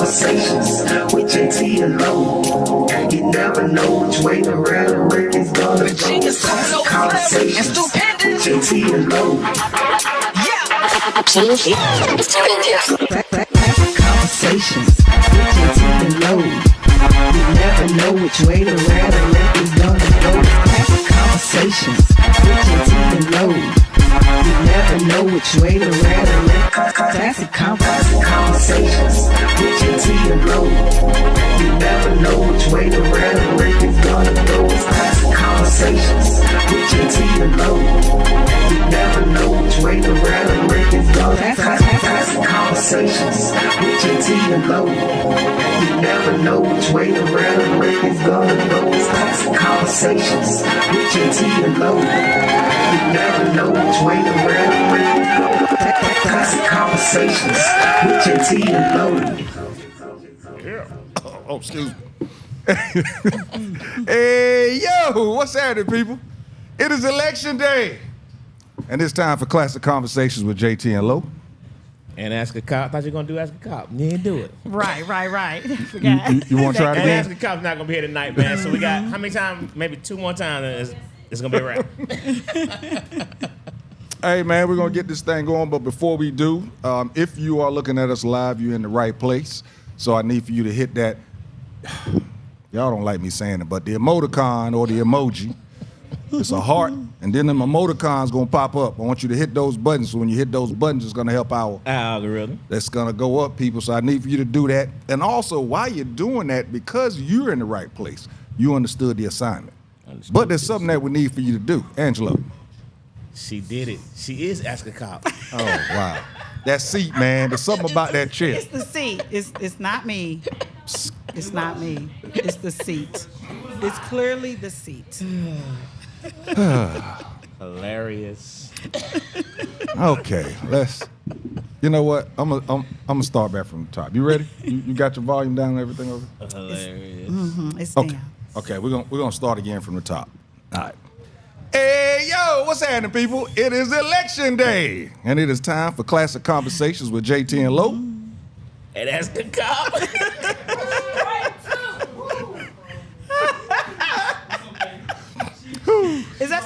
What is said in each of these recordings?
Konversations with Jae Tea and Low. You never know which way the rhetoric is gonna go. Classic Konversations with Jae Tea and Low. Classic Konversations with Jae Tea and Low. You never know which way the rhetoric is gonna go. Classic Konversations with Jae Tea and Low. You never know which way the rhetoric. Classic Konversations with Jae Tea and Low. You never know which way the rhetoric is gonna go. Classic Konversations with Jae Tea and Low. You never know which way the rhetoric is gonna go. Classic Konversations with Jae Tea and Low. You never know which way the rhetoric is gonna go. Classic Konversations with Jae Tea and Low. You never know which way the rhetoric is gonna go. Classic Konversations with Jae Tea and Low. Oh, excuse me. Hey, yo, what's happening, people? It is election day. And it's time for Classic Konversations with Jae Tea and Low. And Ask a Cop. I thought you were going to do Ask a Cop. You didn't do it. Right. Forgot. You want to try it And again? Ask a Cop's not going to be here tonight, man. So we got, how many times? Maybe 2 more times, and it's going to be a wrap. Hey, man, we're going to get this thing going. But before we do, if you are looking at us live, you're in the right place. So I need for you to hit that. Y'all don't like me saying it, but the emoticon or the emoji. It's a heart, and then the emoticon's gonna pop up. I want you to hit those buttons. So when you hit those buttons, it's gonna help our algorithm. That's gonna go up, people. So I need for you to do that. And also, while you're doing that, because you're in the right place, you understood the assignment. But there's something that we need for you to do, Angelo. She did it. She is Ask a Cop. Oh wow, that seat, man. There's something about that chair. It's the seat. It's not me. It's not me. It's the seat. It's clearly the seat. Hilarious. Okay, you know what? I'm gonna start back from the top. You ready? You got your volume down and everything over? Hilarious. It's Okay. down. Okay, we're gonna start again from the top. All right. Hey, yo, what's happening, people? It is election day, and it is time for Classic Konversations with Jae Tea and Low. And Ask a Cop. Is that?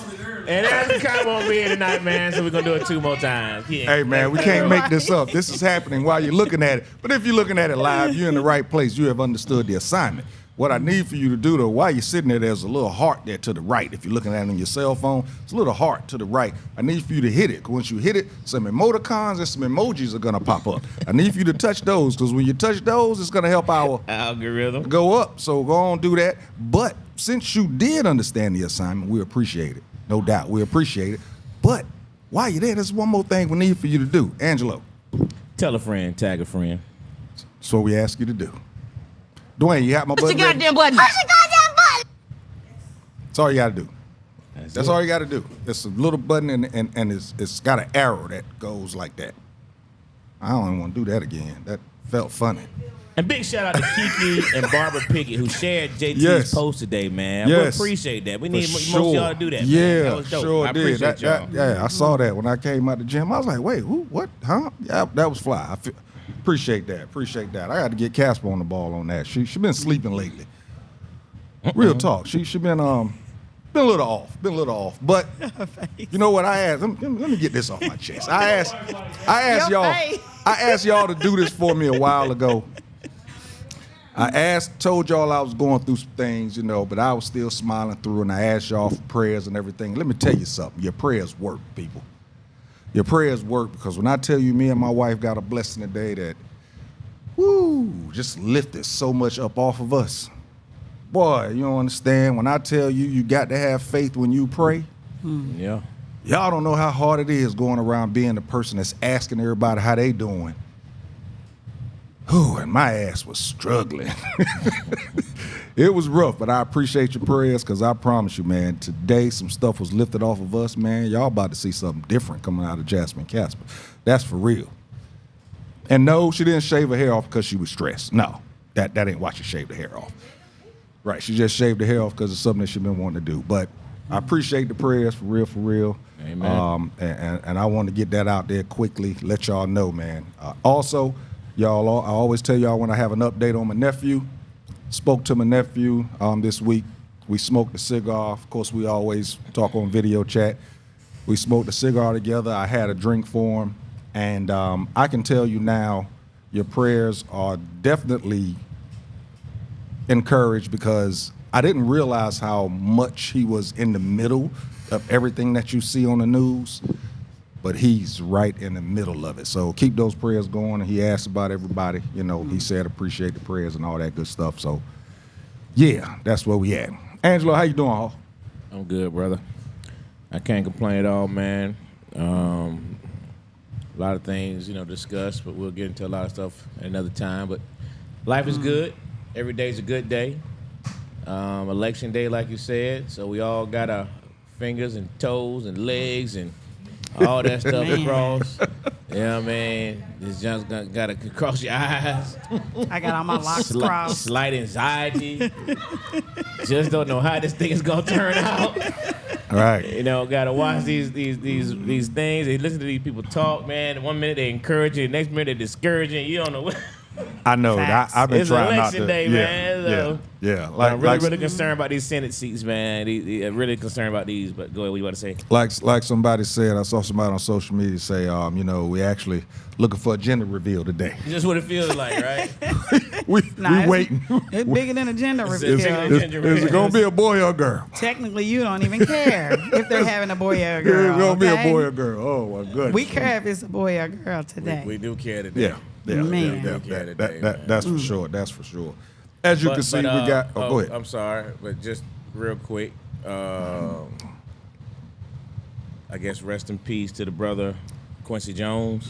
And Ask a Cop won't be here tonight, man. So we're gonna do it 2 more times. Yeah. Hey, man, we can't make this up. This is happening while you're looking at it. But if you're looking at it live, you're in the right place. You have understood the assignment. What I need for you to do, though, while you're sitting there, there's a little heart there to the right. If you're looking at it on your cell phone, it's a little heart to the right. I need for you to hit it. Once you hit it, some emoticons and some emojis are going to pop up. I need for you to touch those, because when you touch those, it's going to help our algorithm go up. So go on, do that. But since you did understand the assignment, we appreciate it. No doubt, we appreciate it. But while you're there, there's one more thing we need for you to do. Angelo. Tell a friend, tag a friend. That's what we ask you to do. Dwayne, you have my button? Push the goddamn button. That's all you got to do. That's all you got to do. It's a little button, and it's got an arrow that goes like that. I don't even want to do that again. That felt funny. And big shout out to Kiki and Barbara Pickett who shared JT's Yes. post today, man. Yes. We appreciate that. We need For most of y'all to do that, man. Yeah, That was dope. sure I did. appreciate y'all. Yeah, I saw that when I came out the gym. I was like, wait, who? What? Huh? Yeah, that was fly. Appreciate that. Appreciate that. I got to get Casper on the ball on that. She been sleeping lately. Real talk. She been a little off. Been a little off. But you know what I asked? Let me get this off my chest. I asked y'all to do this for me a while ago. Told y'all I was going through some things, but I was still smiling through, and I asked y'all for prayers and everything. Let me tell you something. Your prayers work, people. Your prayers work, because when I tell you me and my wife got a blessing today that, just lifted so much up off of us. Boy, you don't understand. When I tell you, you got to have faith when you pray. Yeah. Y'all don't know how hard it is going around being the person that's asking everybody how they doing. And my ass was struggling. It was rough, but I appreciate your prayers, because I promise you, man, today some stuff was lifted off of us, man. Y'all about to see something different coming out of Jasmine Casper. That's for real. And no, she didn't shave her hair off because she was stressed. No, that ain't why she shaved her hair off. Right, she just shaved her hair off because it's something that she's been wanting to do. But I appreciate the prayers, for real, for real. Amen. And I want to get that out there quickly, let y'all know, man. Also, Y'all, I always tell y'all when I have an update on my nephew. Spoke to my nephew this week. We smoked a cigar. Of course, we always talk on video chat. We smoked a cigar together. I had a drink for him. And I can tell you now, your prayers are definitely encouraged because I didn't realize how much he was in the middle of everything that you see on the news, but he's right in the middle of it. So keep those prayers going. And he asked about everybody. You know, he said appreciate the prayers and all that good stuff. So, yeah, that's where we at. Angelo, how you doing, Hall? I'm good, brother. I can't complain at all, man. A lot of things, discussed, but we'll get into a lot of stuff at another time. But life is good. Every day's a good day. Election day, like you said, so we all got our fingers and toes and legs and all that stuff across. Yeah, man. This just got to cross your eyes. I got all my locks crossed. Slight anxiety. Just don't know how this thing is gonna turn out. Right. Gotta watch these things. They listen to these people talk, man. 1 minute they encourage you, the next minute they discourage you. You don't know what. I know. I've been it's trying not election to. day, man. So Yeah. I'm really concerned about these Senate seats, man. I'm really concerned about these. But go ahead, what you about to say? Like somebody said, I saw somebody on social media say, we actually looking for a gender reveal today. Just what it feels like, right? we waiting. It's bigger than a gender reveal. Is it gonna be a boy or a girl? Technically, you don't even care if they're having a boy or a girl. It's gonna be a boy or a okay? girl. Oh my goodness. We care if it's a boy or a girl today. We do care today. Yeah. Man. That's for sure. That's for sure. As you can see, we got. Go ahead. I'm sorry, but just real quick. I guess rest in peace to the brother Quincy Jones.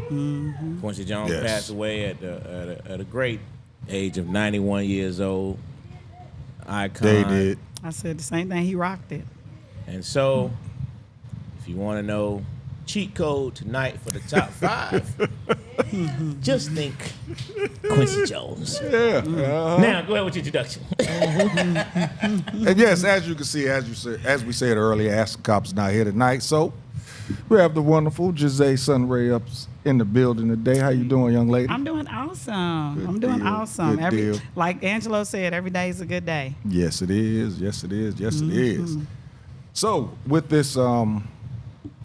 Mm-hmm. Quincy Jones passed away at a great age of 91 years old. Icon. They did. I said the same thing. He rocked it. And so, if you want to know cheat code tonight for the top 5, just think Quincy Jones. Yeah. Now, go ahead with your introduction. And yes, as you can see, as we said earlier, Ask the Cops is not here tonight. So we have the wonderful Gyzay Sunray up in the building today. How you doing, young lady? I'm doing awesome. I'm doing awesome. Good deal. Like Angelo said, every day is a good day. Yes, it is. Yes, it is. Yes, it is. So with this,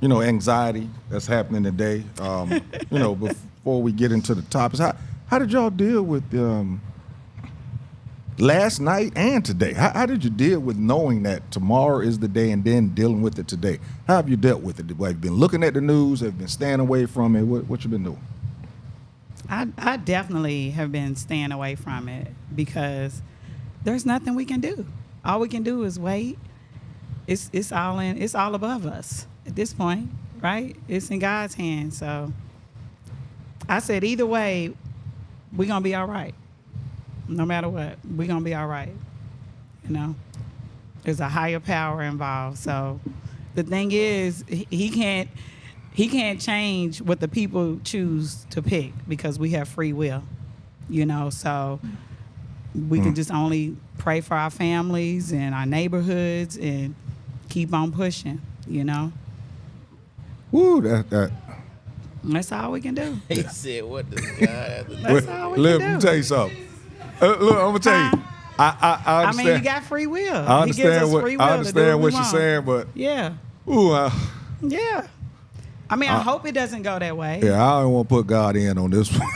anxiety that's happening today, before we get into the topics, how did y'all deal with last night and today? How did you deal with knowing that tomorrow is the day and then dealing with it today? How have you dealt with it? Have you been looking at the news? Have you been staying away from it? What you been doing? I definitely have been staying away from it because there's nothing we can do. All we can do is wait. It's all above us at this point, right? It's in God's hands. So I said either way, we're gonna be all right. No matter what, we're gonna be all right. There's a higher power involved. So the thing is, he can't change what the people choose to pick because we have free will. So we can just only pray for our families and our neighborhoods and keep on pushing. Woo, that. That's all we can do. He said, what does God have to do? That's all we Let can me do. tell you something. Look, I'm gonna tell you. I understand. I mean, you got free will. I He gives us understand free what will to do what we you're want. saying, but Yeah. ooh, Yeah. I mean, I hope it doesn't go that way. yeah, I don't want to put God in on this one.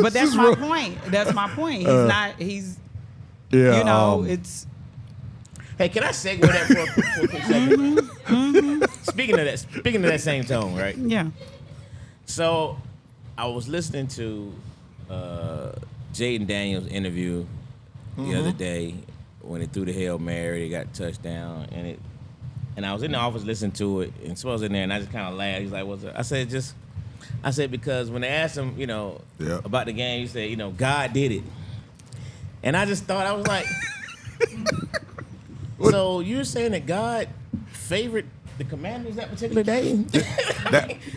But that's my point. That's my point. He's yeah, it's. Hey, can I segue that for a quick second? Speaking of that same tone, right? Yeah. So, I was listening to Jaden Daniels' interview the other day when he threw the Hail Mary, he got touchdown, and I was in the office listening to it, and so I was in there, and I just kind of laughed. He's like, "What's up?" I said because when they asked him, about the game, he said, God did it, and I just thought I was like, so you're saying that God favored the Commanders that particular day?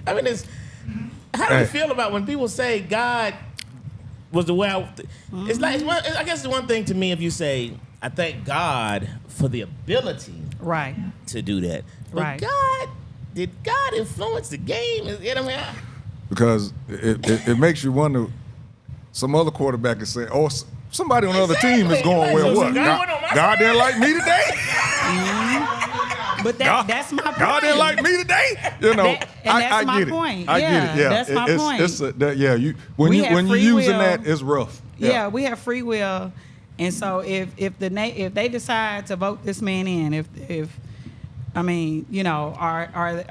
I mean, how do you feel about when people say God was the way it's like, I guess it's one thing to me if you say, I thank God for the ability Right. to do that. But Right. did God influence the game? because it makes you wonder some other quarterback is saying, "Oh, somebody on the other team is going well. What? God didn't like me today." But that's my point. God didn't like me today. You know, that's my get point. it. I get it. Yeah, that's my point. When you're using will. that, it's rough. Yeah, we have free will, and so if they decide to vote this man in, if I mean, you know,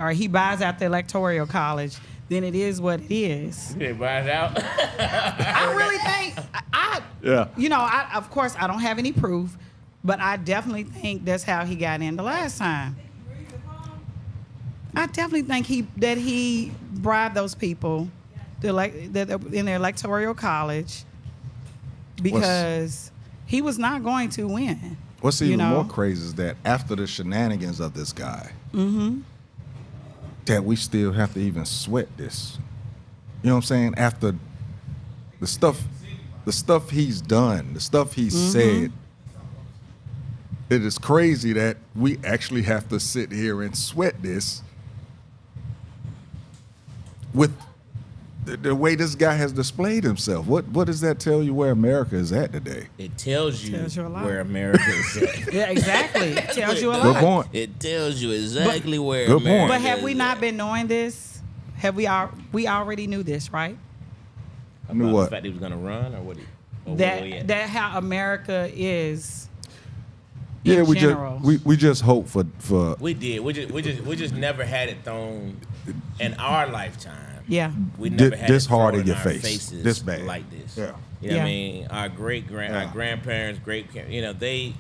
or he buys out the electoral college, then it is what it is. He buys out. I really think you know, of course I don't have any proof, but I definitely think that's how he got in the last time. I definitely think that he bribed those people in their electoral college because he was not going to win. What's even more crazy is that after the shenanigans of this guy, that we still have to even sweat this. You know what I'm saying? After the stuff he's done, the stuff he's said, it is crazy that we actually have to sit here and sweat this with the way this guy has displayed himself. What does that tell you where America is at today? It tells you a lot. where America is at. Yeah, exactly. It tells you a lot. Good point. It tells you exactly where Good America point. But have is we not at. been knowing this? Have we already knew this, right? I knew About what? The fact he was gonna run, or what? That how America is. Yeah, in general. we just hope for. We did. We just never had it thrown in our lifetime. Yeah. We never had this it thrown hard in your our face, faces this bad. like this. Yeah. You know Yeah. what I mean? Our our grandparents, you know, they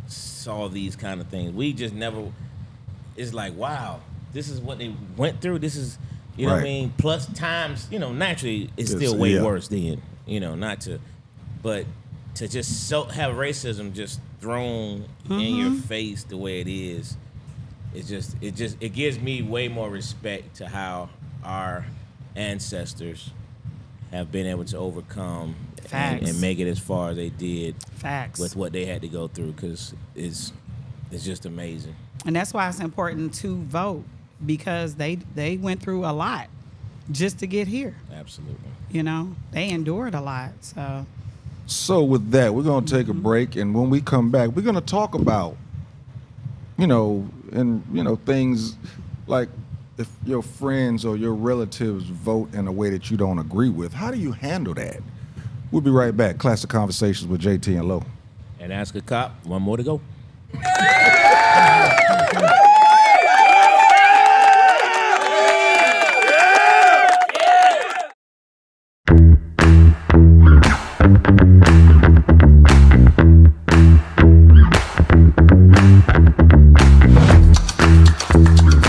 saw these kind of things. We just never. It's like, wow, this is what they went through. This is, you know what I Right. mean? Plus times, you know, naturally it's It's- still way yeah. worse then. You know, but to just have racism just thrown in your face the way it is, it gives me way more respect to how our ancestors have been able to overcome and make it as far as they did Facts. with what they had to go through, because it's just amazing. And that's why it's important to vote, because they went through a lot just to get here. Absolutely. You know, they endured a lot. So with that, we're going to take a break, and when we come back, we're going to talk about, things like if your friends or your relatives vote in a way that you don't agree with. How do you handle that? We'll be right back. Classic Conversations with Jae Tea and Lo. And Ask a Cop, one more to go.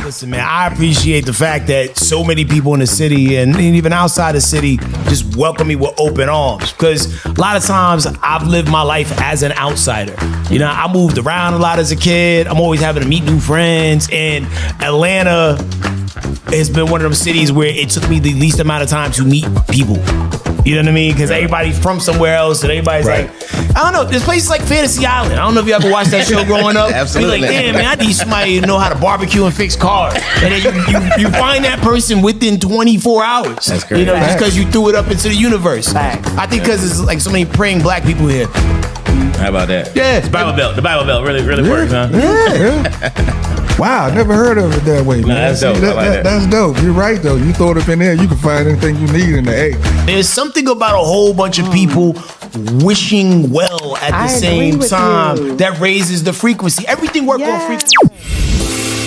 Listen, man, I appreciate the fact that so many people in the city and even outside the city just welcome me with open arms. Because a lot of times I've lived my life as an outsider. You know, I moved around a lot as a kid. I'm always having to meet new friends. And Atlanta has been one of them cities where it took me the least amount of time to meet people. You know what I mean? Because everybody's from somewhere else, and everybody's like, I don't know. There's places like Fantasy Island. I don't know if you ever watched that show growing up. Absolutely. You're like, damn, man, I need somebody to know how to barbecue and fix cars. And then you find that person within 24 hours. That's great. You know, just because you threw it up into the universe. Facts. I think because there's like so many praying black people here. How about that? Yeah. The Bible Belt really works, huh? Yeah. Wow, I never heard of it that way, man. that's dope. I like that. That's dope. You're right, though. You throw it up in there, you can find anything you need in the egg. There's something about a whole bunch of people wishing well at the I agree same with time you. that raises the frequency. Everything works on Yes. frequency.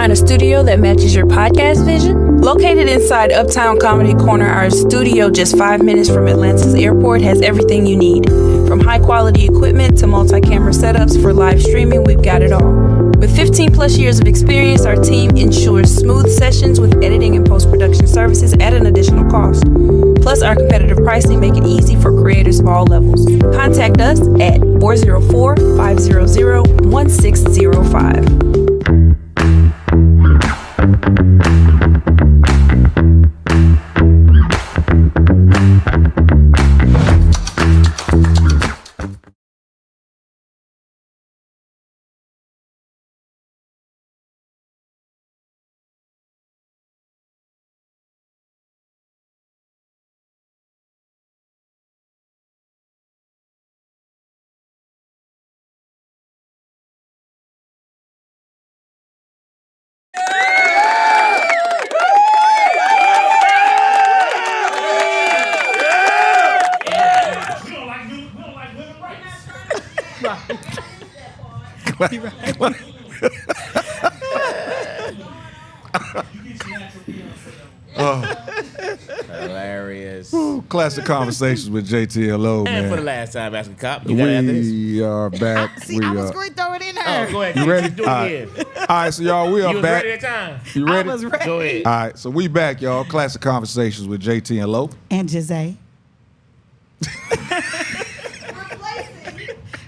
find a studio that matches your podcast vision? Located inside Uptown Comedy Corner, our studio just 5 minutes from Atlanta's airport has everything you need. From high-quality equipment to multi-camera setups for live streaming, we've got it all. With 15 plus years of experience, our team ensures smooth sessions with editing and post-production services at an additional cost. Plus, our competitive pricing make it easy for creators of all levels. Contact us at 404-500-1605. Hilarious. Classic Conversations with Jae Tea. Hello, man. And for the last time, asking cop, you got to answer this. We are back. See, I was going to throw it in there. Oh, go ahead. You ready? Do it again. All right, so y'all, we are You was back. ready that time. You I ready? was ready. Go ahead. All right, so we back, y'all. Classic Conversations with Jae Tea and Lo. And Gyzay.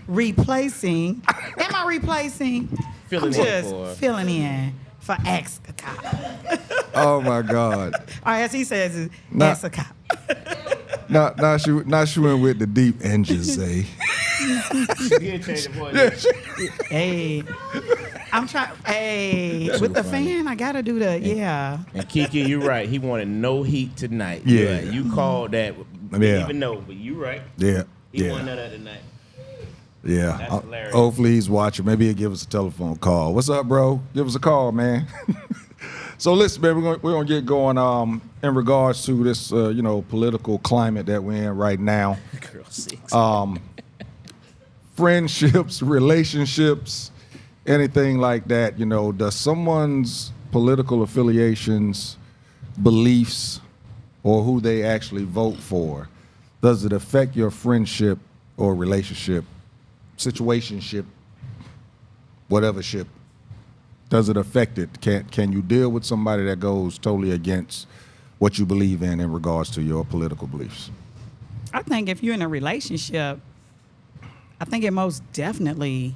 Replacing. Am I replacing? Filling I'm in just for- filling in for Ask a Cop. Oh my God. Or as he says, is Nah. Ask a Cop. Now she went with the deep and Gyzay. You did change the voice. Hey. I'm trying. Hey. Too With the funny. fan, I got to do the, yeah. And Kiki, you're right. He wanted no heat tonight. Yeah. You're right. You called that. Yeah. Didn't even know, but you right. Yeah. He Yeah. wanted none of that tonight. Yeah. That's hilarious. Hopefully he's watching. Maybe he'll give us a telephone call. What's up, bro? Give us a call, man. So listen, man, we're gonna get going in regards to this political climate that we're in right now. Girl, 6. Friendships, relationships, anything like that, does someone's political affiliations, beliefs, or who they actually vote for, does it affect your friendship or relationship, situationship, whatever ship? Does it affect it? Can you deal with somebody that goes totally against what you believe in regards to your political beliefs? I think if you're in a relationship, I think it most definitely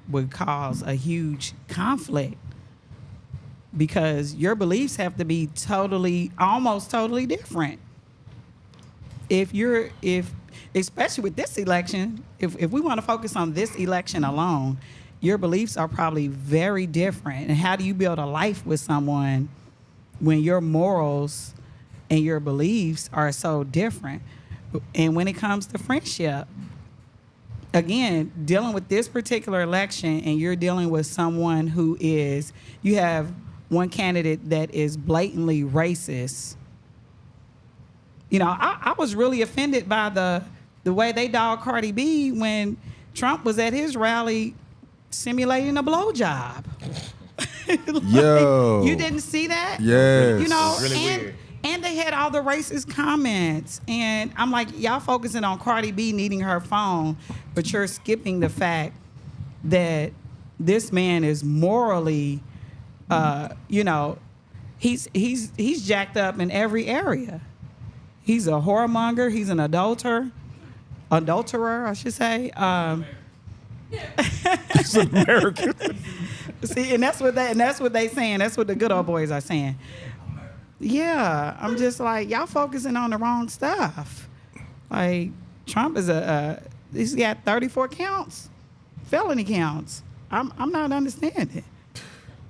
would cause a huge conflict because your beliefs have to be almost totally different. Especially with this election, if we want to focus on this election alone, your beliefs are probably very different. And how do you build a life with someone when your morals and your beliefs are so different? And when it comes to friendship, again, dealing with this particular election and you're dealing with someone you have one candidate that is blatantly racist. I was really offended by the way they dogged Cardi B when Trump was at his rally simulating a blowjob. Yo. You didn't see that? Yes. It's really weird. And they had all the racist comments. And I'm like, y'all focusing on Cardi B needing her phone, but you're skipping the fact that this man is morally, he's jacked up in every area. He's a whoremonger. He's an adulterer, I should say. He's an American. See, and that's what they saying. That's what the good old boys are saying. Yeah, I'm just like, y'all focusing on the wrong stuff. Like, Trump is he's got 34 counts, felony counts. I'm not understanding.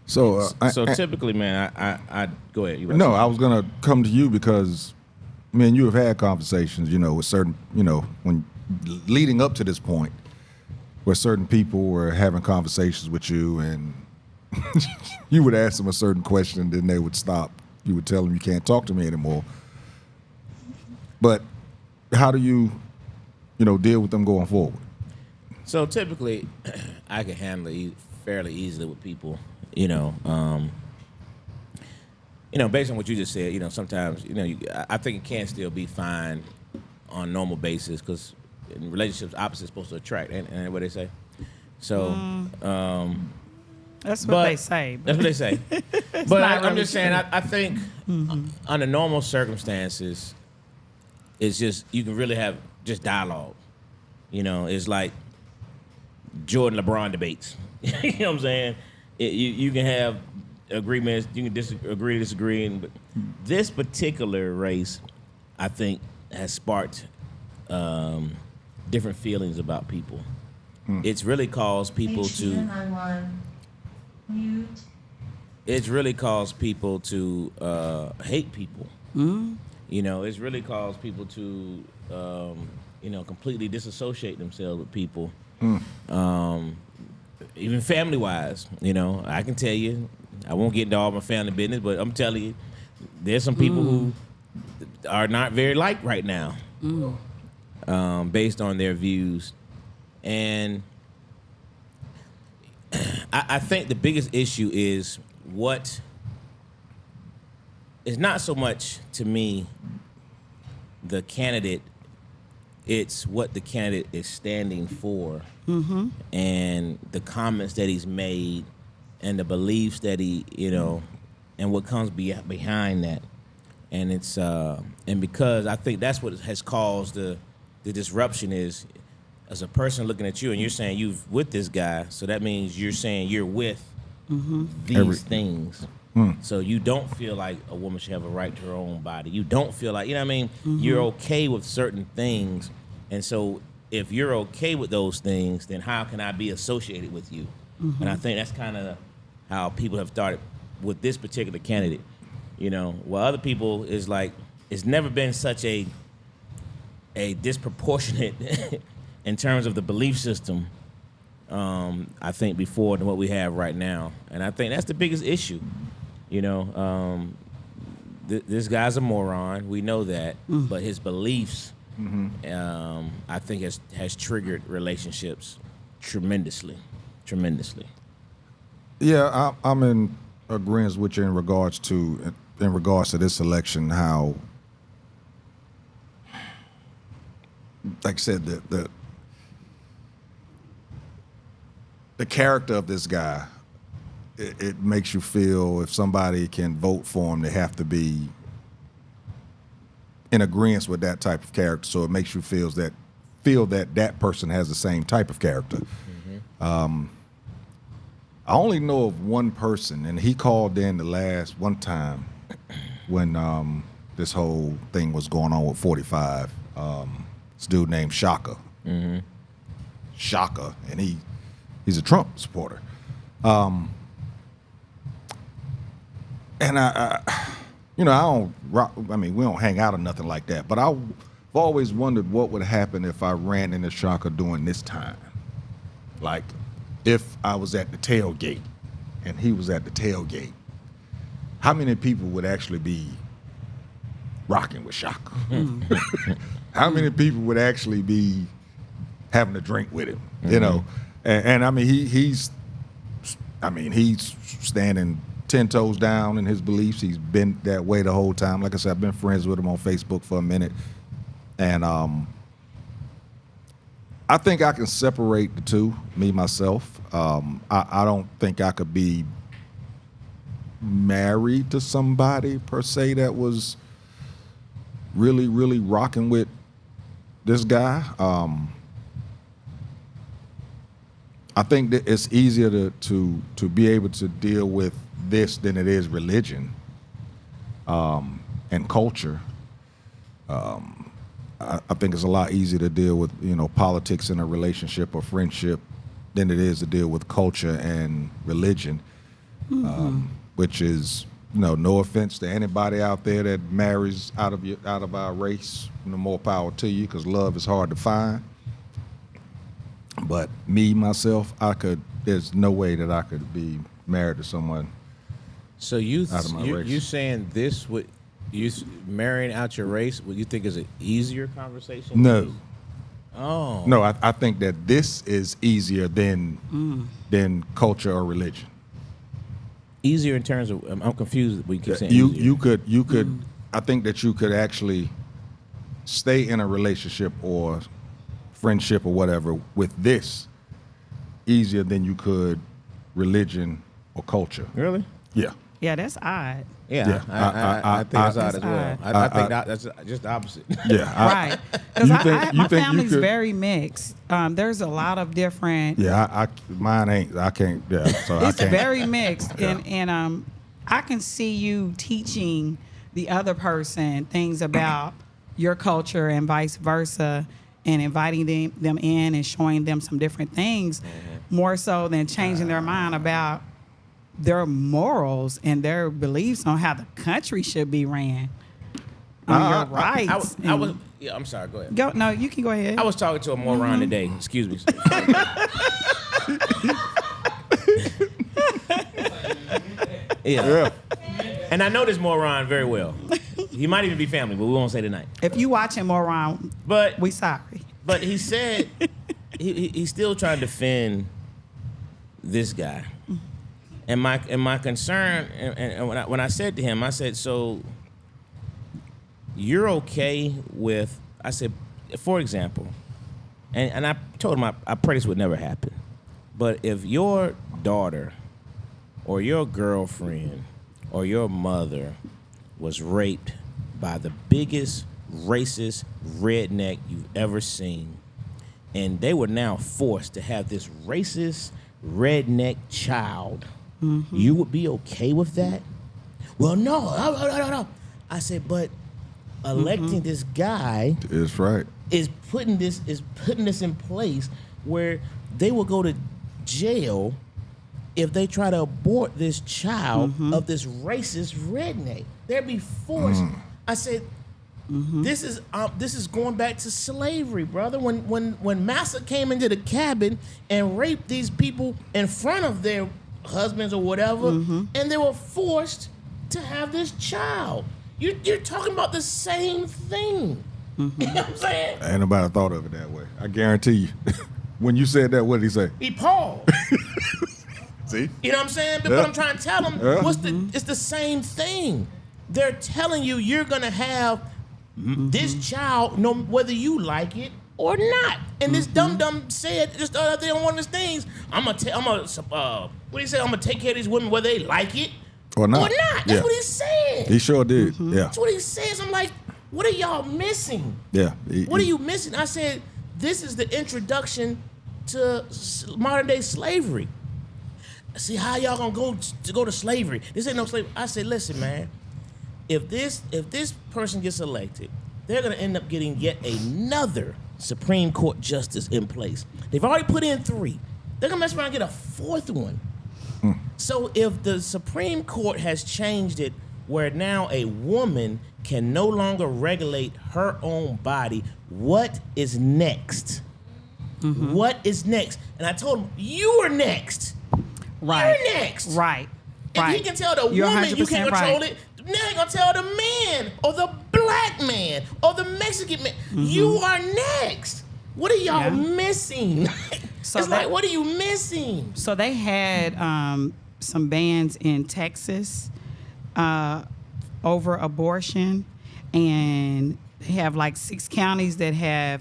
So, Typically, man, I go ahead. You no, I was gonna come to you because, man, you have had conversations, with certain, when leading up to this point, where certain people were having conversations with you, and you would ask them a certain question, and then they would stop. You would tell them you can't talk to me anymore. But how do you, deal with them going forward? So typically, I can handle it fairly easily with people. based on what you just said, sometimes, I think it can still be fine on a normal basis because in relationships, opposites supposed to attract, and what they say. So, that's what they say. That's what they say. But I'm just saying, I think under normal circumstances, it's just, you can really have just dialogue. It's like Jordan LeBron debates. You know what I'm saying? You can have agreements, you can disagree, but this particular race, I think, has sparked different feelings about people. It's really caused people to. It's really caused people to hate people. It's really caused people to, completely disassociate themselves with people. Even family-wise, I can tell you, I won't get into all my family business, but I'm telling you, there's some people who are not very liked right now, based on their views. And I think the biggest issue is it's not so much, to me, the candidate, it's what the candidate is standing for, and the comments that he's made, and the beliefs that he, and what comes behind that. And it's and because I think that's what has caused the disruption is, as a person looking at you and you're saying you're with this guy, so that means you're saying you're with these things. So you don't feel like a woman should have a right to her own body. You don't feel like, you're okay with certain things. And so if you're okay with those things, then how can I be associated with you? And I think that's kind of how people have started with this particular candidate. While other people is like, it's never been such a disproportionate in terms of the belief system, I think, before than what we have right now. And I think that's the biggest issue. This guy's a moron. We know that. But his beliefs, I think, has triggered relationships tremendously. Yeah, I'm in agreement with you in regards to this election, how, like I said, the character of this guy, it makes you feel if somebody can vote for him, they have to be in agreement with that type of character. So it makes you feel that person has the same type of character. I only know of one person, and he called in the last one time when this whole thing was going on with 45. This dude named Shaka. Shaka, and he's a Trump supporter. And I don't rock, we don't hang out or nothing like that, but I've always wondered what would happen if I ran into Shaka during this time. Like, if I was at the tailgate and he was at the tailgate, how many people would actually be rocking with Shaka? How many people would actually be having a drink with him? And he's standing 10 toes down in his beliefs. He's been that way the whole time. Like I said, I've been friends with him on Facebook for a minute. And I think I can separate the two, me, myself. I don't think I could be married to somebody, per se, that was really, really rocking with this guy. I think that it's easier to be able to deal with this than it is religion and culture. I think it's a lot easier to deal with, politics in a relationship or friendship than it is to deal with culture and religion, which is, no offense to anybody out there that marries out of our race. More power to you, because love is hard to find. But me, myself, there's no way that I could be married to someone. So you saying this would, you marrying out your race, what you think is an easier conversation? No. Oh. No, I think that this is easier than culture or religion. Easier in terms of I'm confused. We keep saying you easier. you could I think that you could actually stay in a relationship or friendship or whatever with this easier than you could religion or culture. Really? Yeah. Yeah, that's odd. Yeah, Yeah. I think that's odd as well. That's I think that's just the opposite. Yeah. Right. Because You my think you family's could- very mixed. There's a lot of different. Yeah, mine ain't. I can't. Yeah, so I It's can't. very mixed, and I can see you teaching the other person things about your culture and vice versa, and inviting them in and showing them some different things, more so than changing their mind about their morals and their beliefs on how the country should be ran. On your rights. I'm sorry. Go ahead. No, you can go ahead. I was talking to a moron today. Excuse me. Yeah. And I know this moron very well. He might even be family, but we won't say tonight. If you watching Moron, But we sorry. But he said he's still trying to defend this guy. And my concern, and when I said to him, I said, so you're okay with, I said, for example, and I told him I pray this would never happen, but if your daughter or your girlfriend or your mother was raped by the biggest racist redneck you've ever seen, and they were now forced to have this racist redneck child, you would be okay with that? Well, no. I said, but electing this guy It's right. is putting this in place where they will go to jail if they try to abort this child of this racist redneck. They'd be forced. I said, this is going back to slavery, brother. When Massa came into the cabin and raped these people in front of their husbands or whatever, and they were forced to have this child. You're talking about the same thing. You know what I'm saying? Ain't nobody thought of it that way. I guarantee you. When you said that, what did he say? He paused. See? You know what I'm saying? But Yeah. what I'm trying to tell them, it's the same thing. They're telling you you're gonna have this child, no whether you like it or not. And this dum said just the other day on one of his things, what do you say? I'm gonna take care of these women whether they like it Or not. That's Yeah. what he said. He sure did. Yeah. That's what he says. I'm like, what are y'all missing? Yeah. What are you missing? I said, this is the introduction to modern day slavery. See, how y'all gonna go to slavery? This ain't no slavery. I said, listen, man, if this person gets elected, they're gonna end up getting yet another Supreme Court justice in place. They've already put in 3. They're gonna mess around and get a 4th one. So if the Supreme Court has changed it where now a woman can no longer regulate her own body, what is next? What is next? And I told him, you are next. Right. You're next. Right. If right. he can tell the You're woman you 100% can't control right. it, now he's gonna tell the man or the black man or the Mexican man, you are next. What are y'all missing? So it's like, what are you missing? So they had some bans in Texas over abortion, and they have like 6 counties that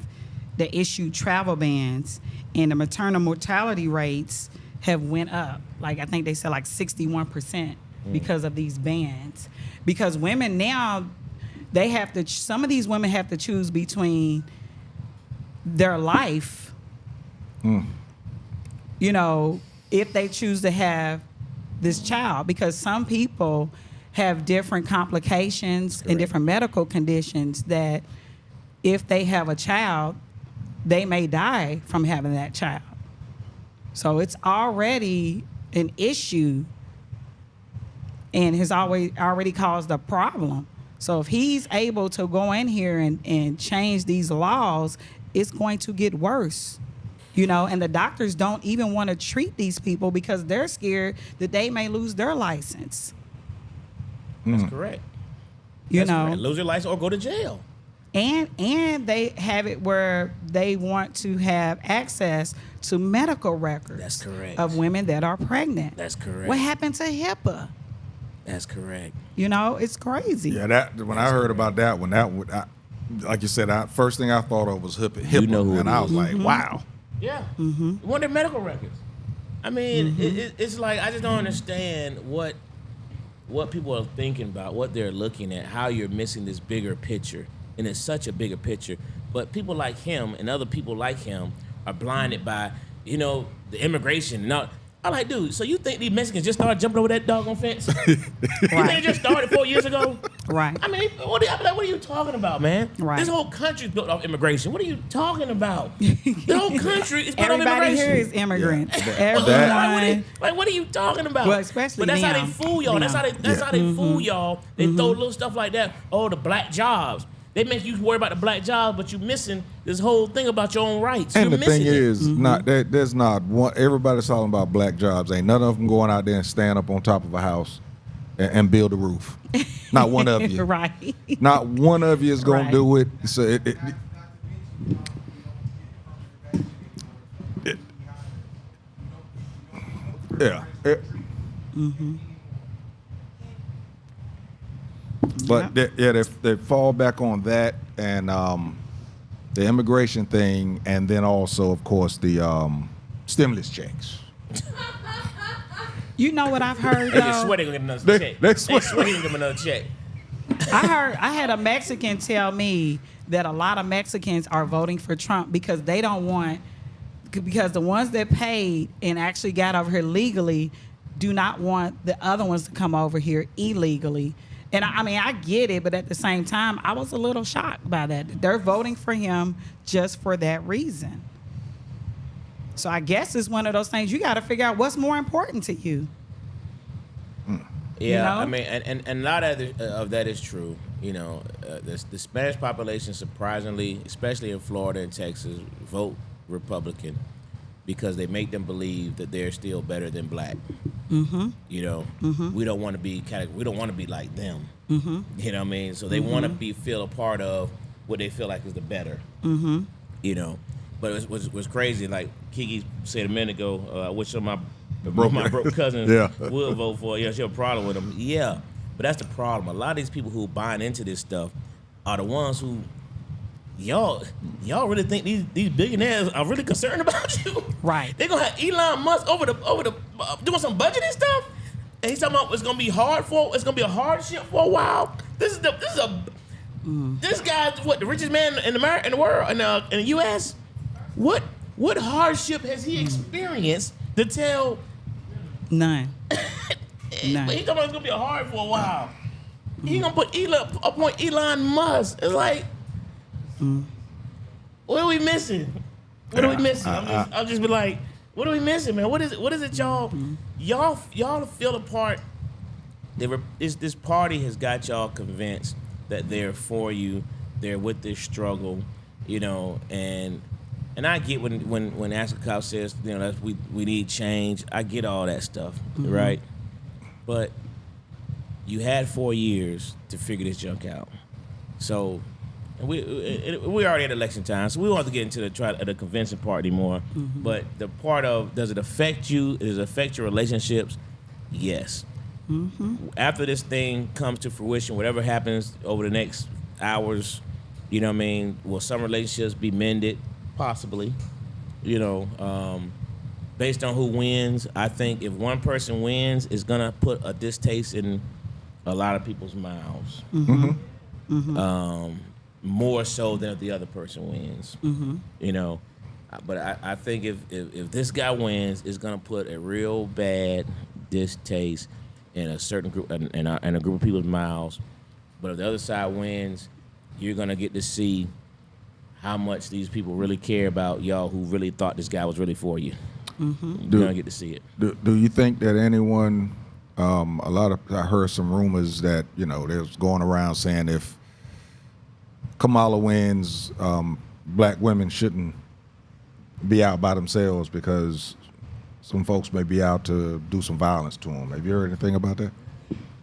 issue travel bans, and the maternal mortality rates have went up. Like I think they said like 61% because of these bans. Because women now, some of these women have to choose between their life, you know, if they choose to have this child, because some people have different complications and different medical conditions that if they have a child, they may die from having that child. So it's already an issue and has already caused a problem. So if he's able to go in here and change these laws, it's going to get worse. You know, and the doctors don't even want to treat these people because they're scared that they may lose their license. That's correct. You That's know, correct. Lose your license or go to jail. And they have it where they want to have access to medical records. That's correct. Of women that are pregnant. That's correct. What happened to HIPAA? That's correct. You know, it's crazy. Yeah, when I heard about that one, like you said, first thing I thought of was HIPAA. You know who and it I was is. like, wow. Yeah. One of their medical records. I mean, it's like I just don't understand what people are thinking about, what they're looking at, how you're missing this bigger picture. And it's such a bigger picture. But people like him and other people like him are blinded by, the immigration. Now, I'm like, dude, so you think these Mexicans just started jumping over that doggone fence? You think it just started 4 years ago? Right. I mean, what are you talking about, man? Right. This whole country's built off immigration. What are you talking about? The whole country is built off Everybody immigration. here is immigrants. Like, Everyone. what are you talking about? Well, especially but that's how them. they fool y'all. That's how they fool y'all. They throw little stuff like that. Oh, the black jobs. They make you worry about the black jobs, but you missing this whole thing about your own rights. And You're the thing missing it. is, there's not one. Everybody's talking about black jobs. Ain't none of them going out there and stand up on top of a house and build a roof. Not one of you. Right. Not one of you is going Right. to do it. So yeah. But they fall back on that and the immigration thing, and then also, of course, the stimulus checks. You know what I've heard, They just though? swear they gonna get another check. they They swear. swear they gonna give them another check. I had a Mexican tell me that a lot of Mexicans are voting for Trump because they don't want, because the ones that paid and actually got over here legally do not want the other ones to come over here illegally. And I mean, I get it, but at the same time, I was a little shocked by that. They're voting for him just for that reason. So I guess it's one of those things you got to figure out what's more important to you. Yeah, know? I mean, and a lot of that is true. The Spanish population, surprisingly, especially in Florida and Texas, vote Republican because they make them believe that they're still better than black. Mm-hmm. We don't want to be we don't want to be like them. Mm-hmm. You know what I mean? So they want to feel a part of what they feel like is the better. Mm-hmm. But it was crazy. Like Kiki said a minute ago, I wish some of my broke cousins would vote for. Yeah, she have a problem with them. Yeah, but that's the problem. A lot of these people who are buying into this stuff are the ones who y'all really think these billionaires are really concerned about you. Right. They're gonna have Elon Musk over the doing some budgeting stuff, and he's talking about it's gonna be a hardship for a while. This guy's the richest man in the world in the U.S. What hardship has he experienced to tell? None. But he talking about it's gonna be hard for a while. He gonna appoint Elon Musk. It's like, what are we missing? What are we missing? I'll just be like, what are we missing, man? What is it, y'all? Y'all feel a part. This party has got y'all convinced that they're for you. They're with this struggle, and I get when Ascot says, that we need change. I get all that stuff, right? But you had 4 years to figure this junk out. So we already at election time, so we don't have to get into the convention part anymore. Mm-hmm. But the part of, does it affect you? Does it affect your relationships? Yes. Mm-hmm. After this thing comes to fruition, whatever happens over the next hours, will some relationships be mended? Possibly. Based on who wins, I think if one person wins, it's gonna put a distaste in a lot of people's mouths. Mm-hmm. Mm-hmm. More so than if the other person wins. Mm-hmm. But I think if this guy wins, it's gonna put a real bad distaste in a certain group and a group of people's mouths. But if the other side wins, you're gonna get to see how much these people really care about y'all who really thought this guy was really for you. Mm-hmm. You're gonna get to see it. Do you think that anyone? I heard some rumors that there's going around saying if Kamala wins, black women shouldn't be out by themselves because some folks may be out to do some violence to them. Have you heard anything about that?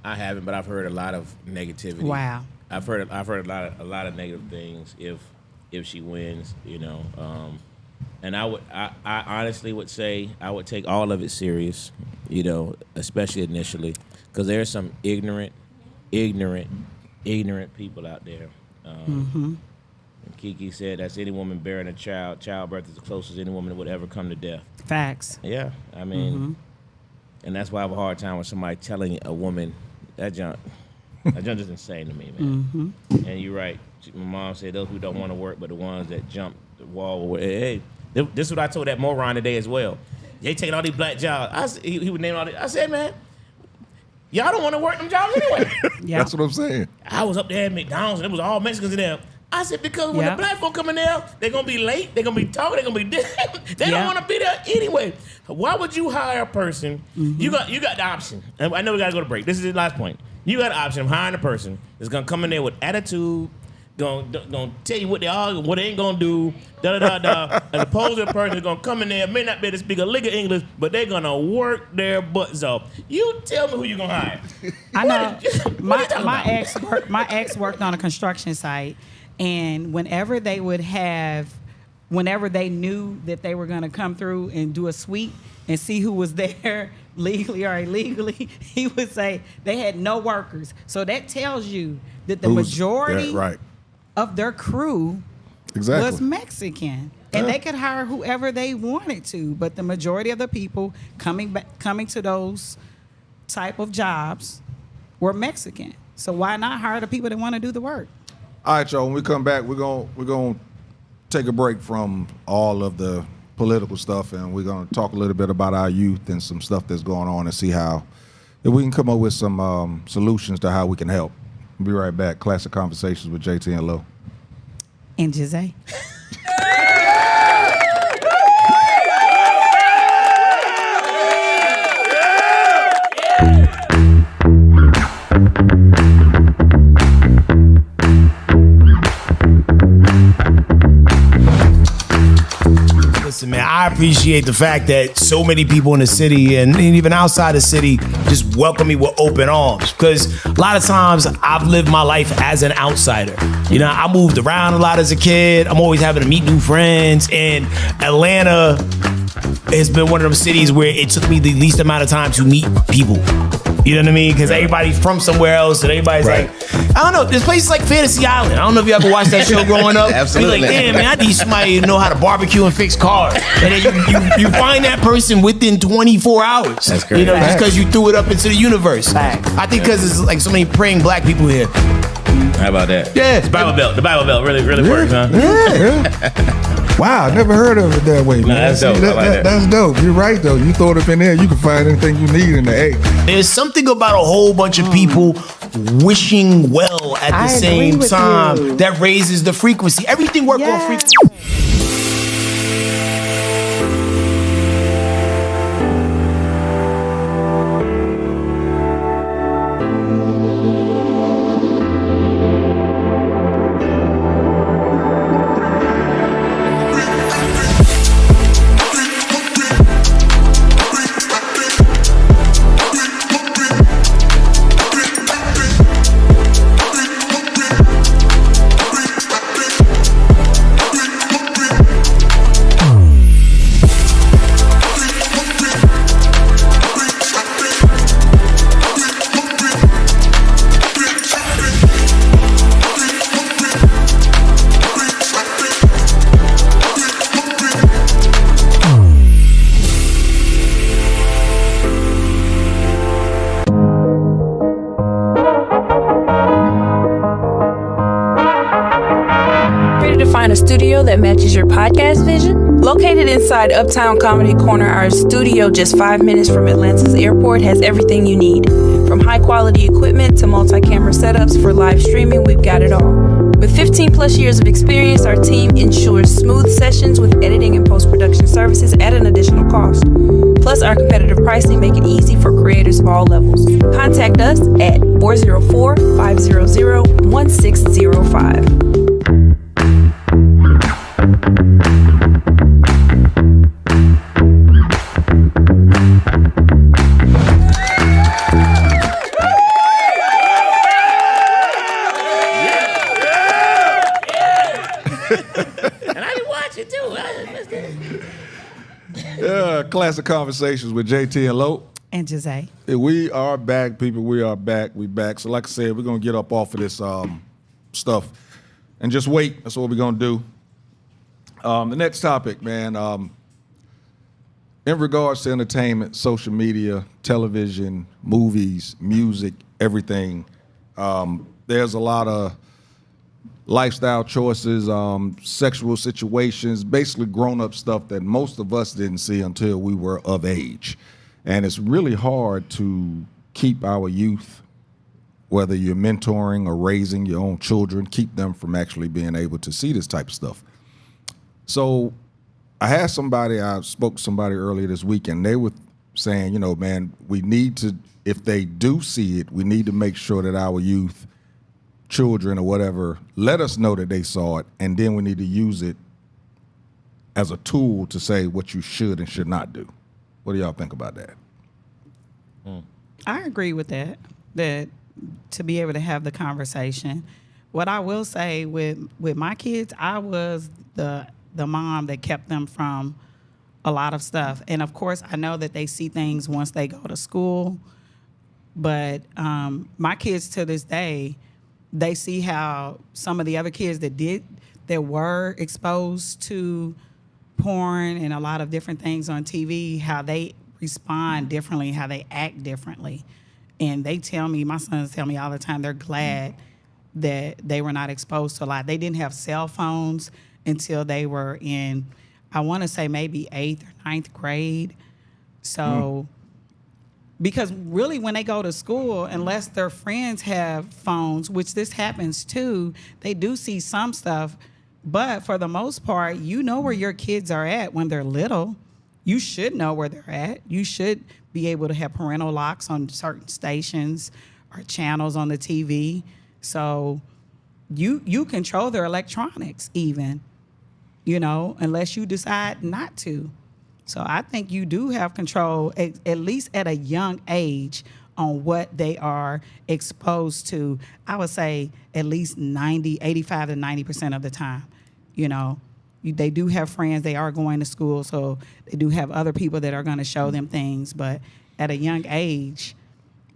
I haven't, but I've heard a lot of negativity. Wow. I've heard a lot of negative things if she wins, you know. And I honestly would say I would take all of it serious, you know, especially initially, because there's some ignorant people out there. Kiki said that's any woman bearing a child. Childbirth is the closest any woman would ever come to death. Facts. Yeah, I mean, and that's why I have a hard time with somebody telling a woman that junk is insane to me, man. And you're right. My mom said those who don't want to work, but the ones that jump the wall. Hey, this is what I told that moron today as well. They taking all these black jobs. He would name all these. I said, man, y'all don't want to work them jobs anyway. That's what I'm saying. I was up there at McDonald's and it was all Mexicans in there. I said, because when the black folk come in there, they're going to be late, they're going to be talking, they're going to be they don't want to be there anyway. Why would you hire a person? You got the option. And I know we got to go to break. This is the last point. You got the option of hiring a person that's going to come in there with attitude, going to tell you what they are, what they ain't going to do, as opposed to a person that's going to come in there, may not be able to speak a lick of English, but they're going to work their butts off. You tell me who you're going to hire. I know. My ex worked on a construction site. And whenever they knew that they were going to come through and do a sweep and see who was there legally or illegally, he would say they had no workers. So that tells you that the majority of their crew was Mexican. And they could hire whoever they wanted to. But the majority of the people coming to those type of jobs were Mexican. So why not hire the people that want to do the work? All right, y'all. When we come back, we're gonna take a break from all of the political stuff, and we're gonna talk a little bit about our youth and some stuff that's going on, and see if we can come up with some solutions to how we can help. We'll be right back. Classic Conversations with Jae Tea and Lo. And Gyzay. Listen, man, I appreciate the fact that so many people in the city and even outside the city just welcome me with open arms. Because a lot of times I've lived my life as an outsider. You know, I moved around a lot as a kid. I'm always having to meet new friends. And Atlanta has been one of those cities where it took me the least amount of time to meet people. You know what I mean? Because everybody's from somewhere else, and everybody's like, I don't know. There's places like Fantasy Island. I don't know if you ever watched that show growing up. Absolutely. You're like, damn, man, I need somebody to know how to barbecue and fix cars. And then you find that person within 24 hours. That's great. You know, just because you threw it up into the universe. I think because there's like so many praying black people here. How about that? Yeah. The Bible Belt really works, huh? Yeah. Wow, I never heard of it that way, man. That's dope. I like that. That's dope. You're right, though. You throw it up in there, you can find anything you need in the egg. There's something about a whole bunch of people wishing well at the same time that raises the frequency. Everything works on frequency. A studio that matches your podcast vision? Located inside Uptown Comedy Corner, our studio just 5 minutes from Atlanta's airport has everything you need. From high quality equipment to multi-camera setups for live streaming, we've got it all. With 15 plus years of experience, our team ensures smooth sessions with editing and post-production services at an additional cost. Plus, our competitive pricing make it easy for creators of all levels. Contact us at 404-500-1605. Classic Konversations with Jae Tea and Lo. And Gyzay. We are back, people. We are back. We back. So like I said, we're going to get up off of this stuff and just wait. That's what we're going to do. The next topic, man, in regards to entertainment, social media, television, movies, music, everything, there's a lot of lifestyle choices, sexual situations, basically grown-up stuff that most of us didn't see until we were of age. And it's really hard to keep our youth, whether you're mentoring or raising your own children, keep them from actually being able to see this type of stuff. So I spoke to somebody earlier this week, and they were saying, man, we need to, if they do see it, we need to make sure that our youth, children or whatever, let us know that they saw it, and then we need to use it as a tool to say what you should and should not do. What do y'all think about that? I agree with that to be able to have the conversation. What I will say with my kids, I was the mom that kept them from a lot of stuff. And of course, I know that they see things once they go to school. But my kids to this day, they see how some of the other kids that were exposed to porn and a lot of different things on TV, how they respond differently, how they act differently. And they tell me, my sons tell me all the time, they're glad that they were not exposed to a lot. They didn't have cell phones until they were in, I want to say maybe 8th or 9th grade. So, because really when they go to school, unless their friends have phones, which this happens too, they do see some stuff. But for the most part, you know where your kids are at when they're little. You should know where they're at. You should be able to have parental locks on certain stations or channels on the TV. So you control their electronics even, unless you decide not to. So I think you do have control, at least at a young age, on what they are exposed to. I would say at least 85 to 90% of the time. They do have friends. They are going to school, so they do have other people that are going to show them things. But at a young age,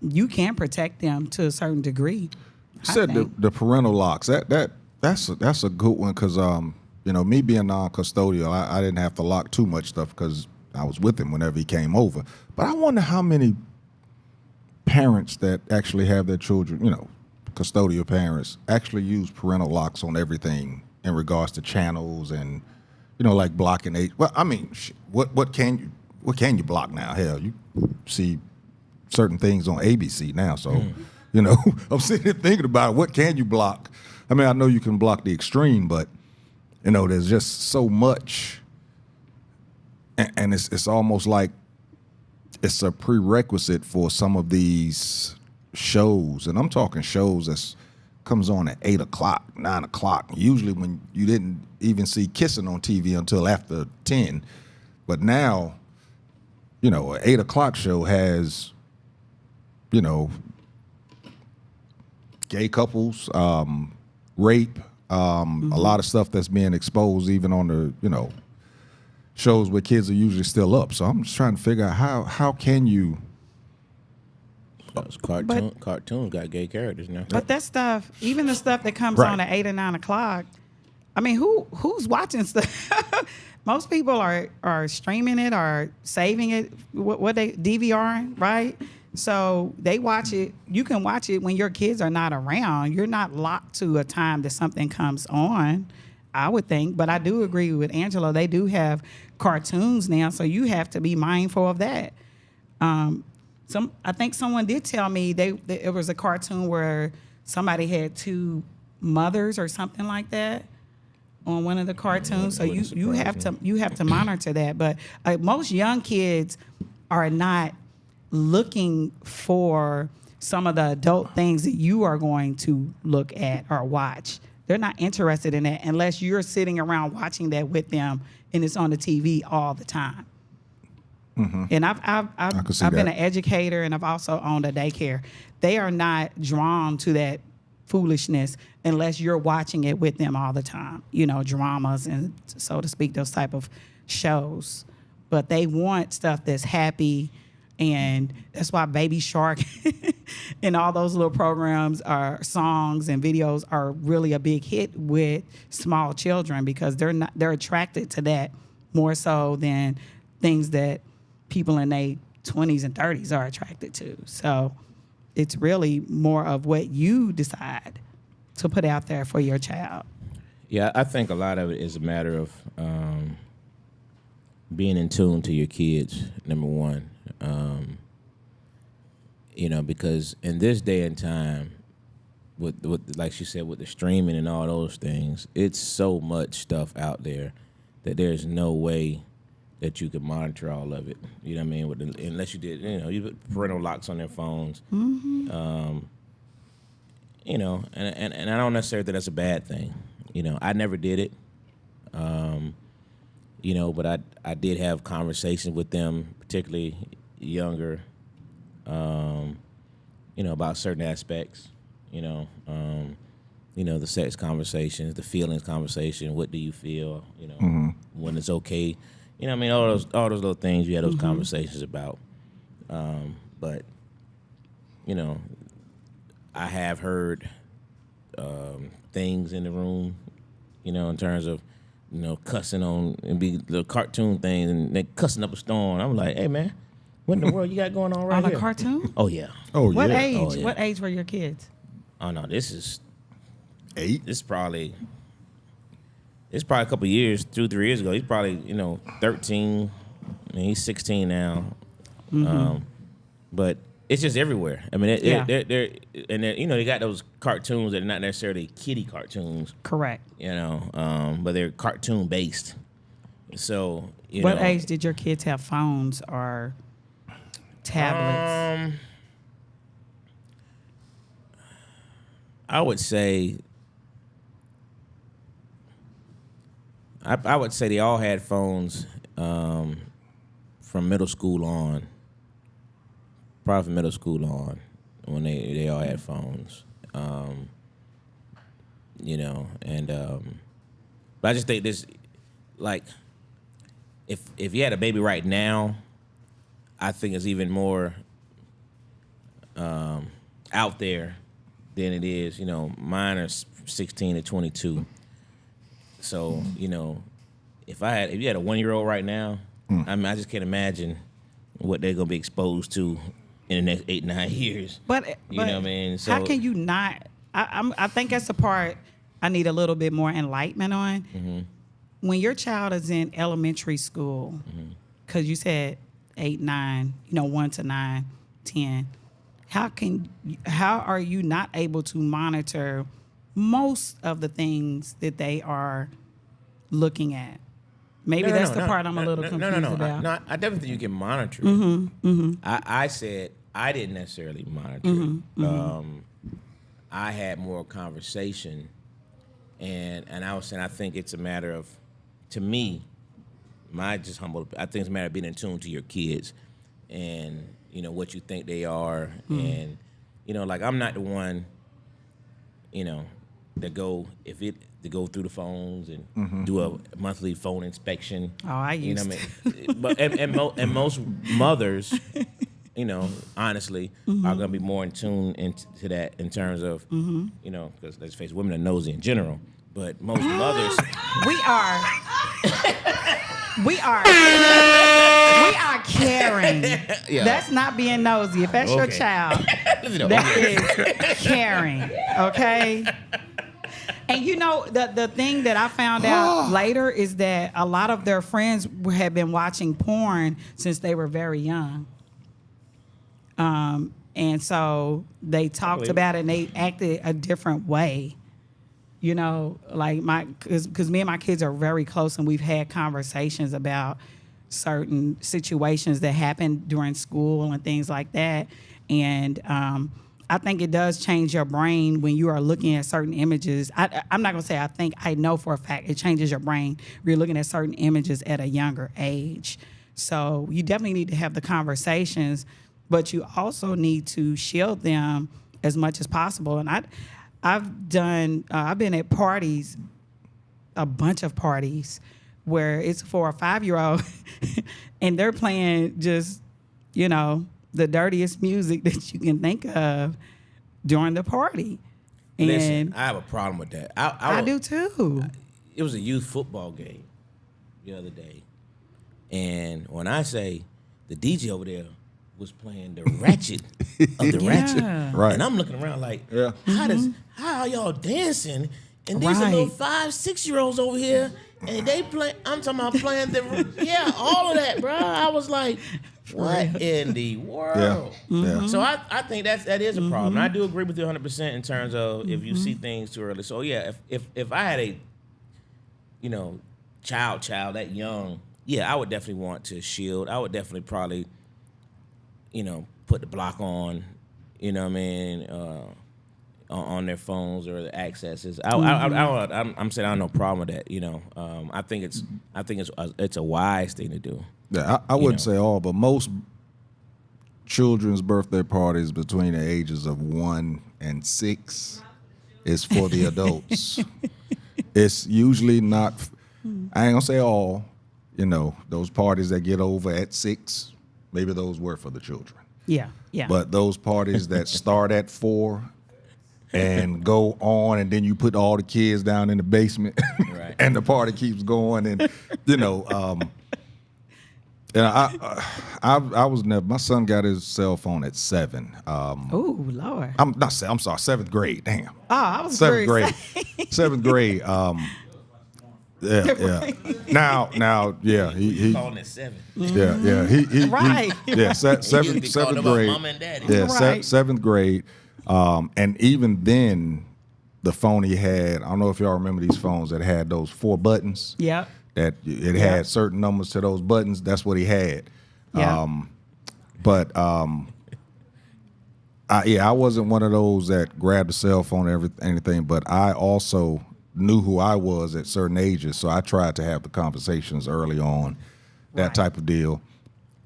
you can protect them to a certain degree. You said the parental locks. That's a good one because me being non-custodial, I didn't have to lock too much stuff because I was with him whenever he came over. But I wonder how many parents that actually have their children, custodial parents, actually use parental locks on everything in regards to channels and, like blocking age. Well, I mean, what can you block now? Hell, you see certain things on ABC now. So, I'm sitting here thinking about what can you block? I mean, I know you can block the extreme, but there's just so much, and it's almost like it's a prerequisite for some of these shows, and I'm talking shows that's comes on at 8 o'clock, 9 o'clock. Usually when you didn't even see kissing on TV until after 10. But now, an 8 o'clock show has, gay couples, rape, a lot of stuff that's being exposed even on the, shows where kids are usually still up. So I'm just trying to figure out how can you... Cartoons got gay characters now. But that stuff, even the stuff that comes on at 8 or 9 o'clock, I mean, who's watching stuff? Most people are streaming it or saving it. What they DVRing, right? So they watch it. You can watch it when your kids are not around. You're not locked to a time that something comes on, I would think. But I do agree with Angelo. They do have cartoons now, so you have to be mindful of that. I think someone did tell me it was a cartoon where somebody had 2 mothers or something like that on one of the cartoons. So you have to monitor that. But most young kids are not looking for some of the adult things that you are going to look at or watch. They're not interested in that unless you're sitting around watching that with them and it's on the TV all the time. Mm-hmm. And I've been an educator, and I've also owned a daycare. They are not drawn to that foolishness unless you're watching it with them all the time. Dramas and, so to speak, those type of shows. but they want stuff that's happy. And that's why Baby Shark and all those little programs are songs and videos are really a big hit with small children, because they're attracted to that more so than things that people in their 20s and 30s are attracted to. So it's really more of what you decide to put out there for your child. Yeah, I think a lot of it is a matter of being in tune to your kids, number one. Because in this day and time, with like she said, with the streaming and all those things, it's so much stuff out there that there's no way that you can monitor all of it. You know what I mean? Unless you did, you put parental locks on their phones. Mm-hmm. And I don't necessarily think that's a bad thing. I never did it. But I did have conversations with them, particularly younger, about certain aspects, the sex conversations, the feelings conversation, what do you feel, when it's okay, all those little things you had those conversations about. But, I have heard things in the room, in terms of, cussing on and be the cartoon things and they cussing up a storm. I'm like, hey man, what in the world you got going on right On here? a cartoon? Oh yeah. Oh What yeah. age? Oh, yeah. What age were your kids? Oh no, this is 8. it's probably a couple years, 2-3 years ago. He's probably 13. I mean, he's 16 now. But it's just everywhere. I mean, they got those cartoons that are not necessarily kiddie cartoons. Correct. But they're cartoon based. So What age did your kids have phones or tablets? I would say they all had phones from middle school on. Probably from middle school on, when they all had phones. But I just think this, like, if you had a baby right now, I think it's even more out there than it is. Mine are 16 to 22. So, if you had a 1-year-old right now, I mean, I just can't imagine what they're gonna be exposed to in the next 8-9 years. But you know what I mean? So, how can you not? I think that's the part I need a little bit more enlightenment on. Mm-hmm. When your child is in elementary school, because you said 8, 9, 1 to 9, 10, how are you not able to monitor most of the things that they are looking at? Maybe that's the part I'm a little confused about. No, I definitely think you can monitor it. I said I didn't necessarily monitor it. I had more conversation, and I was saying I think it's a matter of, to me, I think it's a matter of being in tune to your kids, and what you think they are, and like I'm not the one, to go through the phones and do a monthly phone inspection. Oh, I used to. But and most mothers, honestly, are gonna be more in tune into that in terms of, because let's face it, women are nosy in general. But most mothers, we are caring. Yeah. That's not being nosy. If that's your child, that is caring. Okay. And the thing that I found out later is that a lot of their friends had been watching porn since they were very young. And so they talked about it and they acted a different way. Because me and my kids are very close and we've had conversations about certain situations that happened during school and things like that. And I think it does change your brain when you are looking at certain images. I'm not going to say I think, I know for a fact it changes your brain when you're looking at certain images at a younger age. So you definitely need to have the conversations, but you also need to shield them as much as possible. And I've been at parties, a bunch of parties, where it's for a 5-year-old and they're playing just, you know, the dirtiest music that you can think of during the party. And Listen, I have a problem with that. I do too. It was a youth football game the other day. And when I say the DJ over there was playing the ratchet of the ratchet. Right. And I'm looking around like, Yeah. how are y'all dancing? And these are little Right. 5-6-year-olds over here, and they play. I'm talking about playing all of that, bro. I was like, what in the world? Yeah. So I think that is a problem. I do agree with you 100% in terms of if you see things too early. So yeah, if I had a, you know, child that young, yeah, I would definitely want to shield. I would definitely probably, you know, put the block on, you know what I mean, on their phones or the accesses. I'm saying I have no problem with that. You know, I think it's a wise thing to do. Yeah, I wouldn't say all, but most children's birthday parties between the ages of 1 and 6 is for the adults. It's usually not, I ain't gonna say all, you know, those parties that get over at 6, maybe those were for the children. Yeah. But those parties that start at 4 and go on, and then you put all the kids down in the basement, Right. and the party keeps going, and you know, I was never. My son got his cell phone at 7. Oh Lord. I'm sorry, 7th grade. Damn. Oh, I was 7th grade. excited. 7th grade. Yeah. Now, yeah. He Calling it 7. yeah. He Right. yeah. Seventh grade. Mom and daddy. Yeah, Right. 7th grade. And even then, the phone he had, I don't know if y'all remember these phones that had those 4 buttons. Yep. That it had certain numbers to those buttons. That's what he had. Yeah. I wasn't one of those that grabbed a cell phone or anything, but I also knew who I was at certain ages, so I tried to have the conversations early on, that type of deal.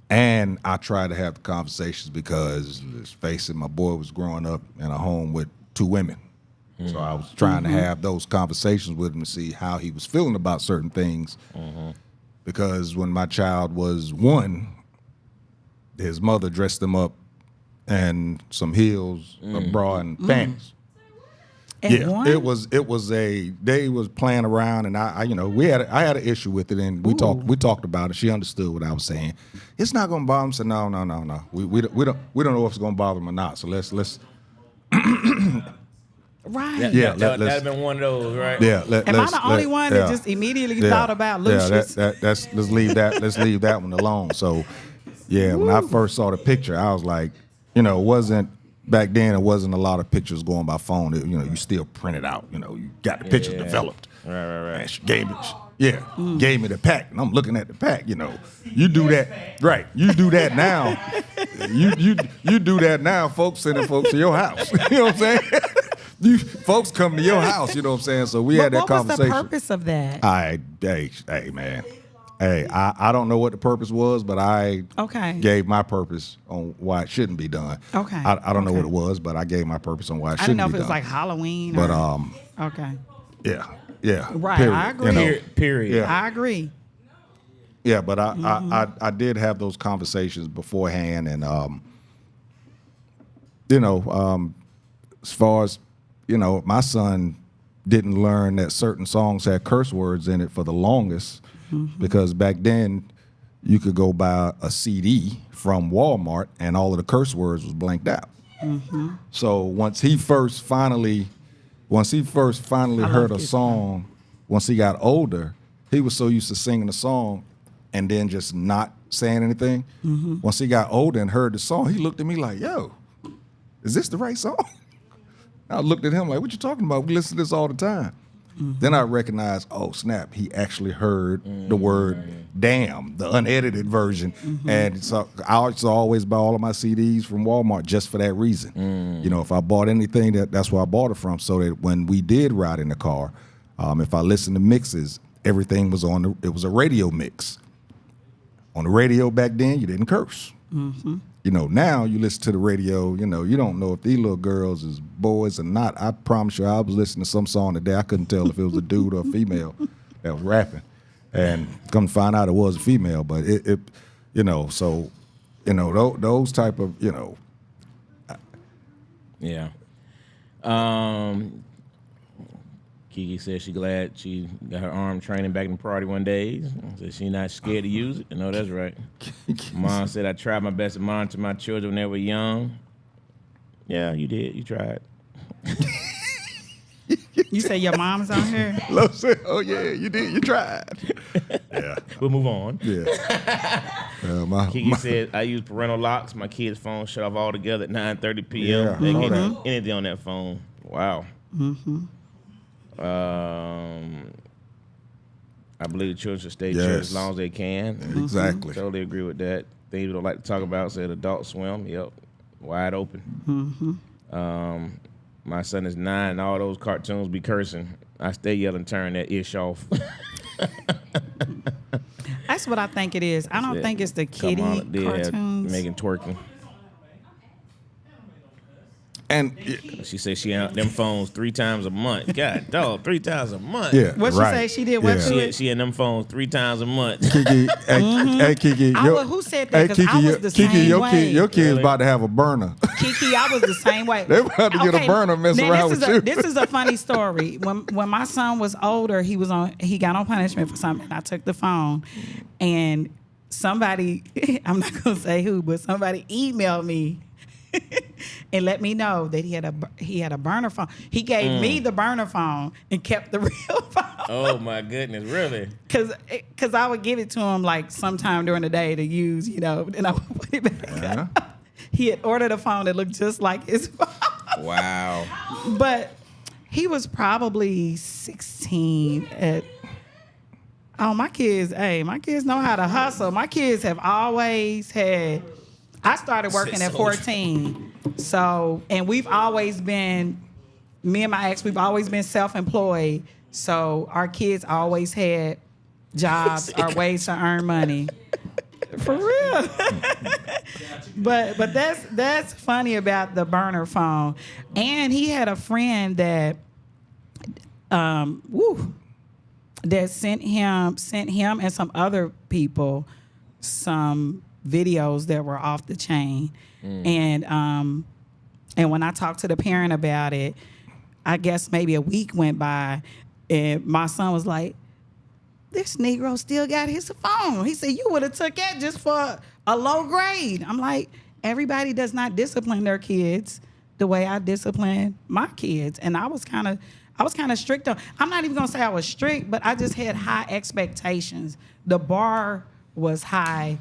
And I tried to have the conversations because, let's face it, my boy was growing up in a home with 2 women. So I was trying to have those conversations with him to see how he was feeling about certain things. Because when my child was 1, his mother dressed him up in some heels, a bra, and panties. At 1? it was they was playing around, and I you know, I had an issue with it, and we talked about it. She understood what I was saying. It's not gonna bother him. So no. We don't know if it's gonna bother him or not. So let's Right. Yeah, That'd have been one of those, right? yeah. Am I the only one that just immediately thought about Lucius? Let's leave that one alone. So yeah, when I first saw the picture, I was like, you know, back then it wasn't a lot of pictures going by phone. You know, you still print it out. You know, you got the pictures developed. Right. And she gave me the pack, and I'm looking at the pack. You know, you do that, right? You do that now. You do that now. Folks sending folks to your house. You know what I'm saying? You folks come to your house. You know what I'm saying? So we had that conversation. What was the purpose of that? Hey, man. Hey, I don't know what the purpose was, but I gave my purpose on why it shouldn't be done. Okay. I don't know what it was, but I gave my purpose on why it shouldn't be done. I didn't know if it was like Halloween. But okay. Yeah. Right, Period. I agree. You know? Period. Yeah. I agree. Yeah, but I did have those conversations beforehand, and as far as, you know, my son didn't learn that certain songs had curse words in it for the longest, because back then you could go buy a CD from Walmart and all of the curse words was blanked out. So once he first finally heard a song, once he got older, he was so used to singing the song and then just not saying anything. Once he got older and heard the song, he looked at me like, yo, is this the right song? I looked at him like, what you talking about? We listen to this all the time. Then I recognized, oh, snap, he actually heard the word damn, the unedited version. And so I used to always buy all of my CDs from Walmart just for that reason. You know, if I bought anything, that's where I bought it from, so that when we did ride in the car, if I listened to mixes, everything was it was a radio mix. On the radio back then, you didn't curse. You know, now you listen to the radio, you know, you don't know if these little girls is boys or not. I promise you, I was listening to some song today. I couldn't tell if it was a dude or a female that was rapping. And come to find out it was a female, but it you know, so, you know, those type of, you know. Yeah. Kiki said she glad she got her arm training back in the party one day. Said she not scared to use it. I know that's right. Mom said I tried my best to monitor my children when they were young. Yeah, you did. You tried. You say your mom's on here? Love said, oh yeah, you did. You tried. Yeah. We'll move on. Yeah. Kiki said I use parental locks. My kids' phone shut off altogether at 9:30 p.m. Yeah, They I know can that. do anything on that phone. Wow. I believe the children should stay in church as long as they can. Exactly. Totally agree with that. Things we don't like to talk about, said Adult Swim. Yep. Wide open. My son is 9 and all those cartoons be cursing. I stay yelling, turn that ish off. That's what I think it is. I don't think it's the kiddie cartoons. Making twerking. And She said she on them phones 3 times a month. God, dog, 3 times a month. yeah, What she right. say? She did what Yeah. to it? She in them phones 3 times a month. Kiki, hey, Kiki. Who said that? 'Cause I was the Kiki, same way. your kid's Really? about to have a burner. Kiki, I was the same way. They about to get a burner messing now, around with you. This is a funny story. When my son was older, he got on punishment for something. I took the phone, and somebody, I'm not gonna say who, but somebody emailed me and let me know that he had a burner phone. He gave me the burner phone and kept the real phone. Oh my goodness, really? Cause I would give it to him like sometime during the day to use, you know, and I would put it back up. He had ordered a phone that looked just like his phone. Wow. But he was probably 16 at. Oh, my kids know how to hustle. My kids have always had. I started working at 14. So, and we've always been, me and my ex, we've always been self-employed. So our kids always had jobs or ways to earn money. For real. But that's funny about the burner phone. And he had a friend that that sent him and some other people some videos that were off the chain. And when I talked to the parent about it, I guess maybe a week went by and my son was like, this Negro still got his phone. He said, you would have took that just for a low grade. I'm like, everybody does not discipline their kids the way I discipline my kids. And I was kind of strict on. I'm not even gonna say I was strict, but I just had high expectations. The bar was high,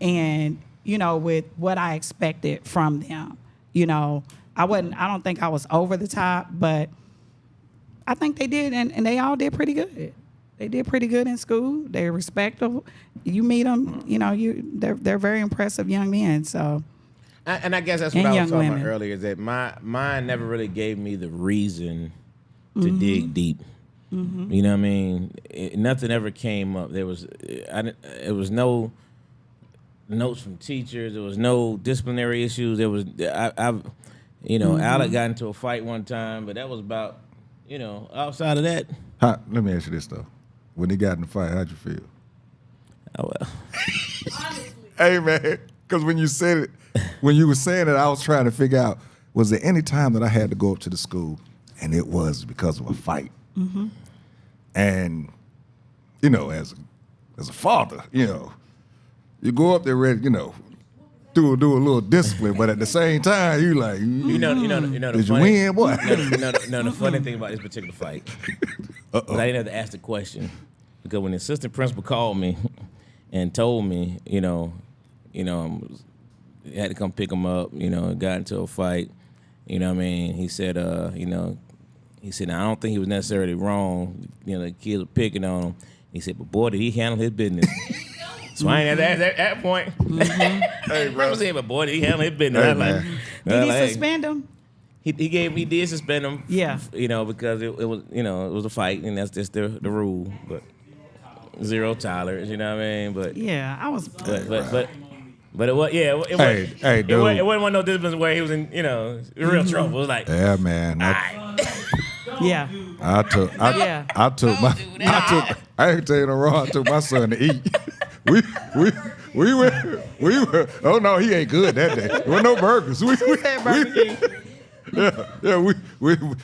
and you know, with what I expected from them. You know, I don't think I was over the top, but I think they did, and they all did pretty good. They did pretty good in school. They're respectable. You meet them, you know, they're very impressive young men. So. And I guess that's what And I was young talking women. about earlier, is that mine never really gave me the reason to dig deep. You know what I mean? Nothing ever came up. It was no notes from teachers. There was no disciplinary issues. There was, Alec got into a fight one time, but that was about, outside of that. Let me ask you this though: when he got in the fight, how'd you feel? Oh well. Hey man, because when you were saying it, I was trying to figure out, was there any time that I had to go up to the school and it was because of a fight? And as a father, you go up there ready, do a little discipline, but at the same time, you like, the did you funny, win? What? The funny thing about this particular fight, but I didn't have to ask the question, because when the assistant principal called me and told me, I had to come pick him up, got into a fight, you know what I mean? He said, he said, now, I don't think he was necessarily wrong. The kids were picking on him. He said, but boy, did he handle his business. So I ain't at that point. Hey, bro. Said, but boy, did he handle his business. Hey, I was like, Did he hey. suspend him? He did suspend him. Yeah. Because it was, it was a fight, and that's just the rule. But zero tolerance, you know what I mean? But Yeah, I was. but it was, yeah. It dude. wasn't one of those disciplines where he was in, real trouble. It was like, Yeah, man. Yeah. I took I ain't tell you no wrong. I took my son to eat. We were. Oh no, he ain't good that day. There were no burgers. We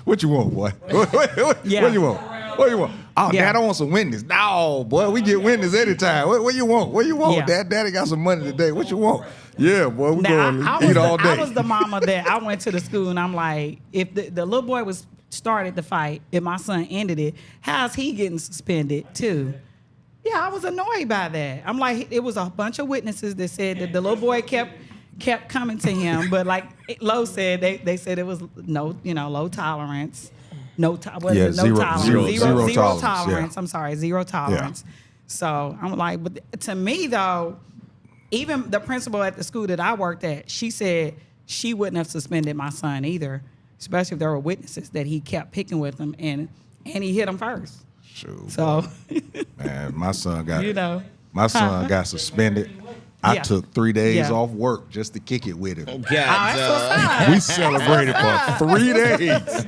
what you want, boy? What you want? What you want? Oh, Dad, I want some Wendy's. No, boy, we get Wendy's anytime. What you want? What you want? Yeah. Daddy got some money today. What you want? Yeah, boy, we going to eat all day. I was the mama that I went to the school and I'm like, if the little boy started the fight, if my son ended it, how's he getting suspended too? Yeah, I was annoyed by that. I'm like, it was a bunch of witnesses that said that the little boy kept coming to him, but like Lo said, they said it was low tolerance. Zero tolerance. Yeah. I'm sorry, zero tolerance. Yeah. So I'm like, but to me though, even the principal at the school that I worked at, she said she wouldn't have suspended my son either, especially if there were witnesses that he kept picking with him and he hit him first. Shoot, so, man, my son got got suspended. I Yeah. took 3 days Yeah. off work just to kick it with him. God, We celebrated for 3 days.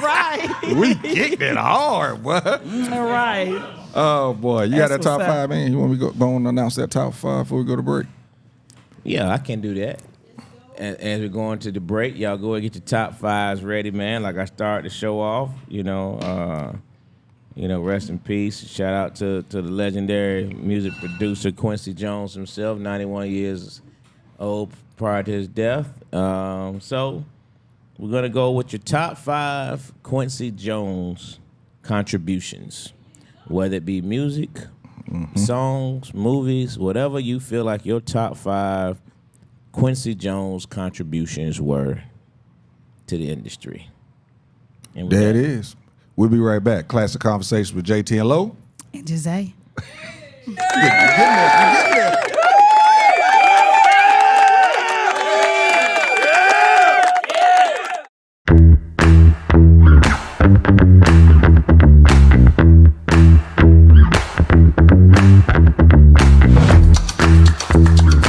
right. We kicked it hard, boy. Right. Oh boy, you got that That's top what's up. 5, man? You want me to go and announce that top 5 before we go to break? Yeah, I can do that. And as we're going to the break, y'all go and get your top 5s ready, man. Like I started the show off, rest in peace. Shout out to the legendary music producer Quincy Jones himself, 91 years old prior to his death. So we're gonna go with your top 5 Quincy Jones contributions, whether it be music, songs, movies, whatever you feel like your top 5 Quincy Jones contributions were to the industry. And with There it that, is. We'll be right back. Classic Conversations with Jae Tea and Lo. And Gyzay.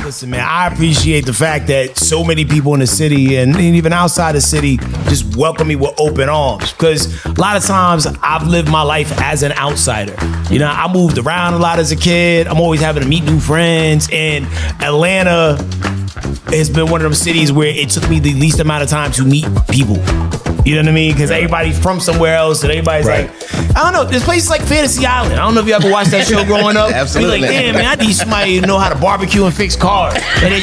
Listen, man, I appreciate the fact that so many people in the city and even outside the city just welcome me with open arms. Because a lot of times I've lived my life as an outsider. I moved around a lot as a kid. I'm always having to meet new friends. And Atlanta has been one of those cities where it took me the least amount of time to meet people. You know what I mean? Because everybody's from somewhere else, and everybody's like, I don't know. There's places like Fantasy Island. I don't know if you ever watched that show growing up. Absolutely. You're like, damn, man, I need somebody to know how to barbecue and fix cars. And then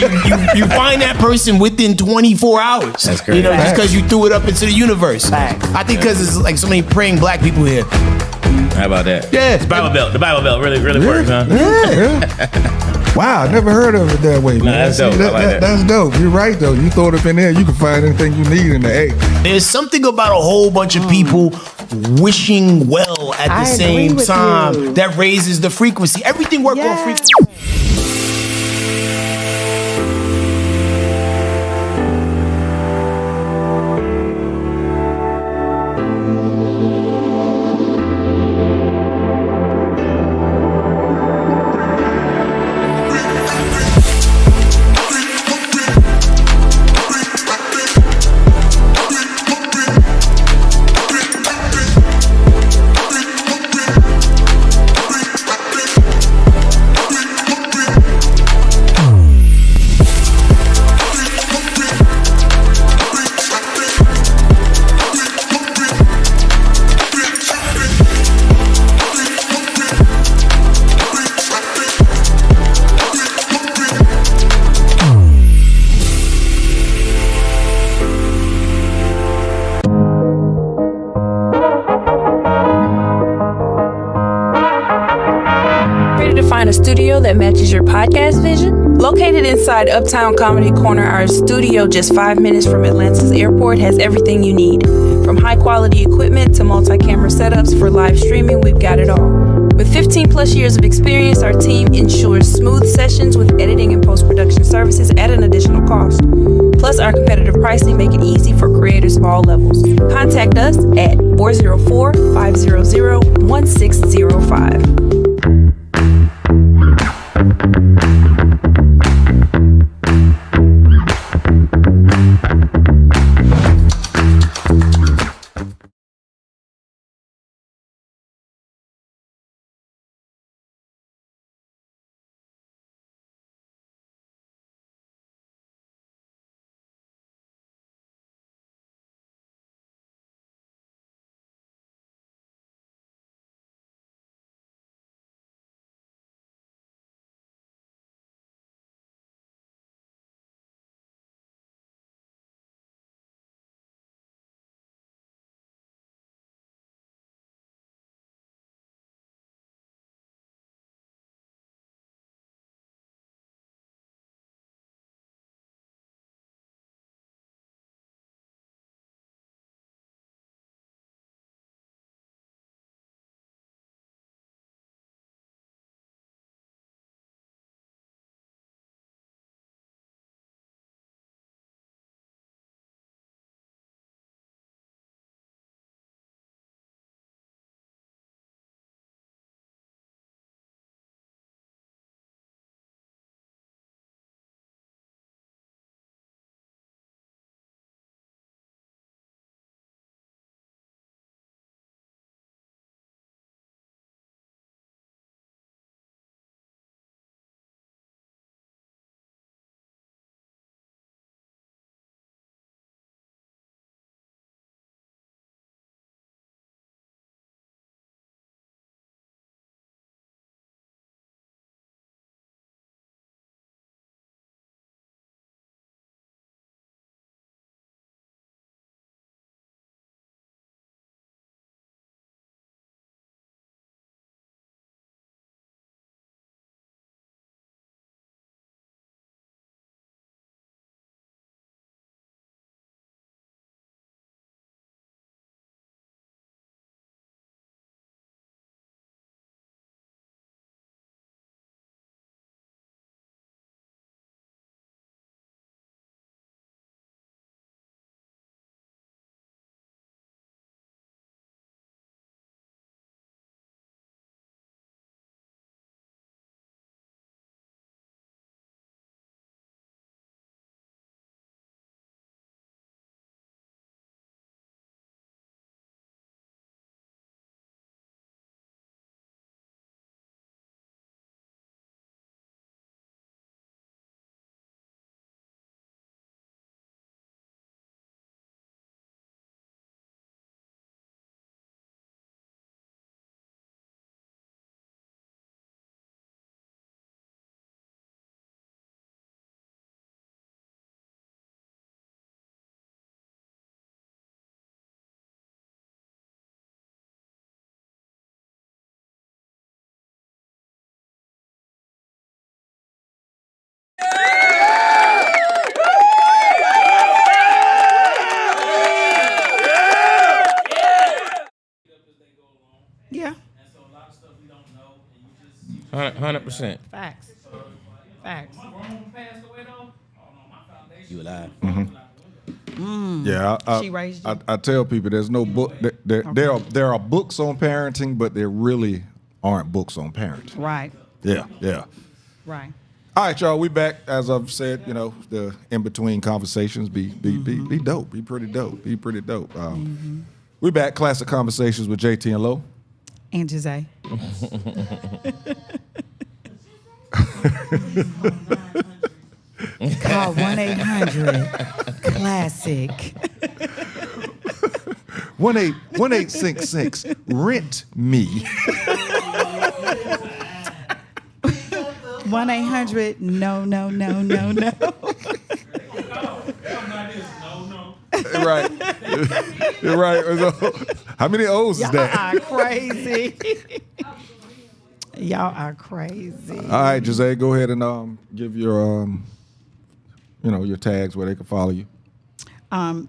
you find that person within 24 hours. That's great. Just because you threw it up into the universe. I think because there's like so many praying black people here. how about that? Yeah. The Bible Belt really works, huh? Yeah. Wow, I never heard of it that way, man. that's dope. I like that. That's dope. You're right, though. You throw it up in there, you can find anything you need in the A. There's something about a whole bunch of people wishing well at the I agree same with time you. that raises the frequency. Everything works on Yes. frequency. Ready to find a studio that matches your podcast vision? Located inside Uptown Comedy Corner, our studio just 5 minutes from Atlanta's airport has everything you need. From high quality equipment to multi-camera setups for live streaming, we've got it all. With 15 plus years of experience, our team ensures smooth sessions with editing and post-production services at an additional cost. Plus, our competitive pricing make it easy for creators of all levels. Contact us at 404-500-1605. 100%. Facts. Facts. You alive? Yeah, She raised you? I tell people there's no book. There are books on parenting, but there really aren't books on parenting. Right. Yeah. Right. All right, y'all. We back. As I've said, the in between conversations be dope. Be pretty dope. We back. Classic Conversations with Jae Tea and Lo. And Gyzay. Call 1-800-CLASSIC. 1866 rent me. 1-800 no. Right. You're right. How many O's is that? Y'all are crazy. Y'all are crazy. All right, Gyzay, go ahead and give your your tags where they can follow you.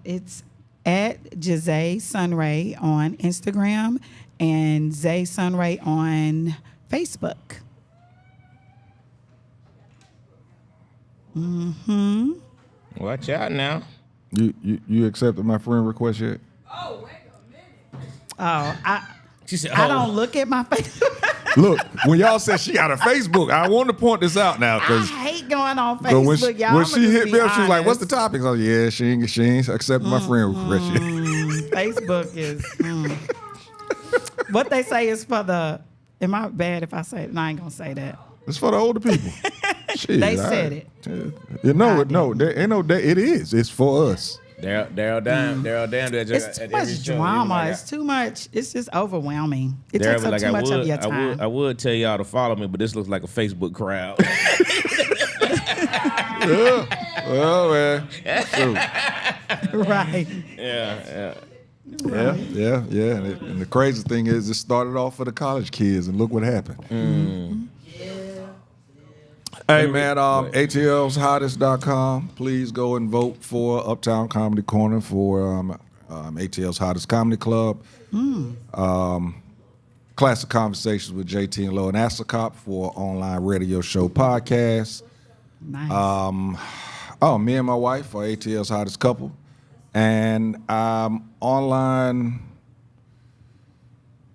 It's at Gyzay Sunray on Instagram and Gyzay Sunray on Facebook. Watch out now. You accepted my friend request yet? Oh, She said, I don't look at my Facebook. Look, when y'all said she got a Facebook, I want to point this out now I because hate going on Facebook, y'all. when she hit me up, she was like, "What's the topic?" I was like, "Yeah, she ain't accepted my friend request yet." Facebook is what they say is for the. Am I bad if I say it? No, I ain't gonna say that. It's for the older people. Shit, They said it. It is. It's for us. Daryl Dime. It's too much drama. It's too much. It's just overwhelming. It takes up too much of your time. I would tell y'all to follow me, but this looks like a Facebook crowd. Yeah. Well, man. Shoot. Right. Yeah. Yeah. And the crazy thing is, it started off for the college kids, and look what happened. Hey, man, ATLshottest.com. Please go and vote for Uptown Comedy Corner for ATL's Hottest Comedy Club. Classic Conversations with Jae Tea and Lo and Asacop for online radio show podcast. Nice. Me and my wife are ATL's Hottest Couple. And online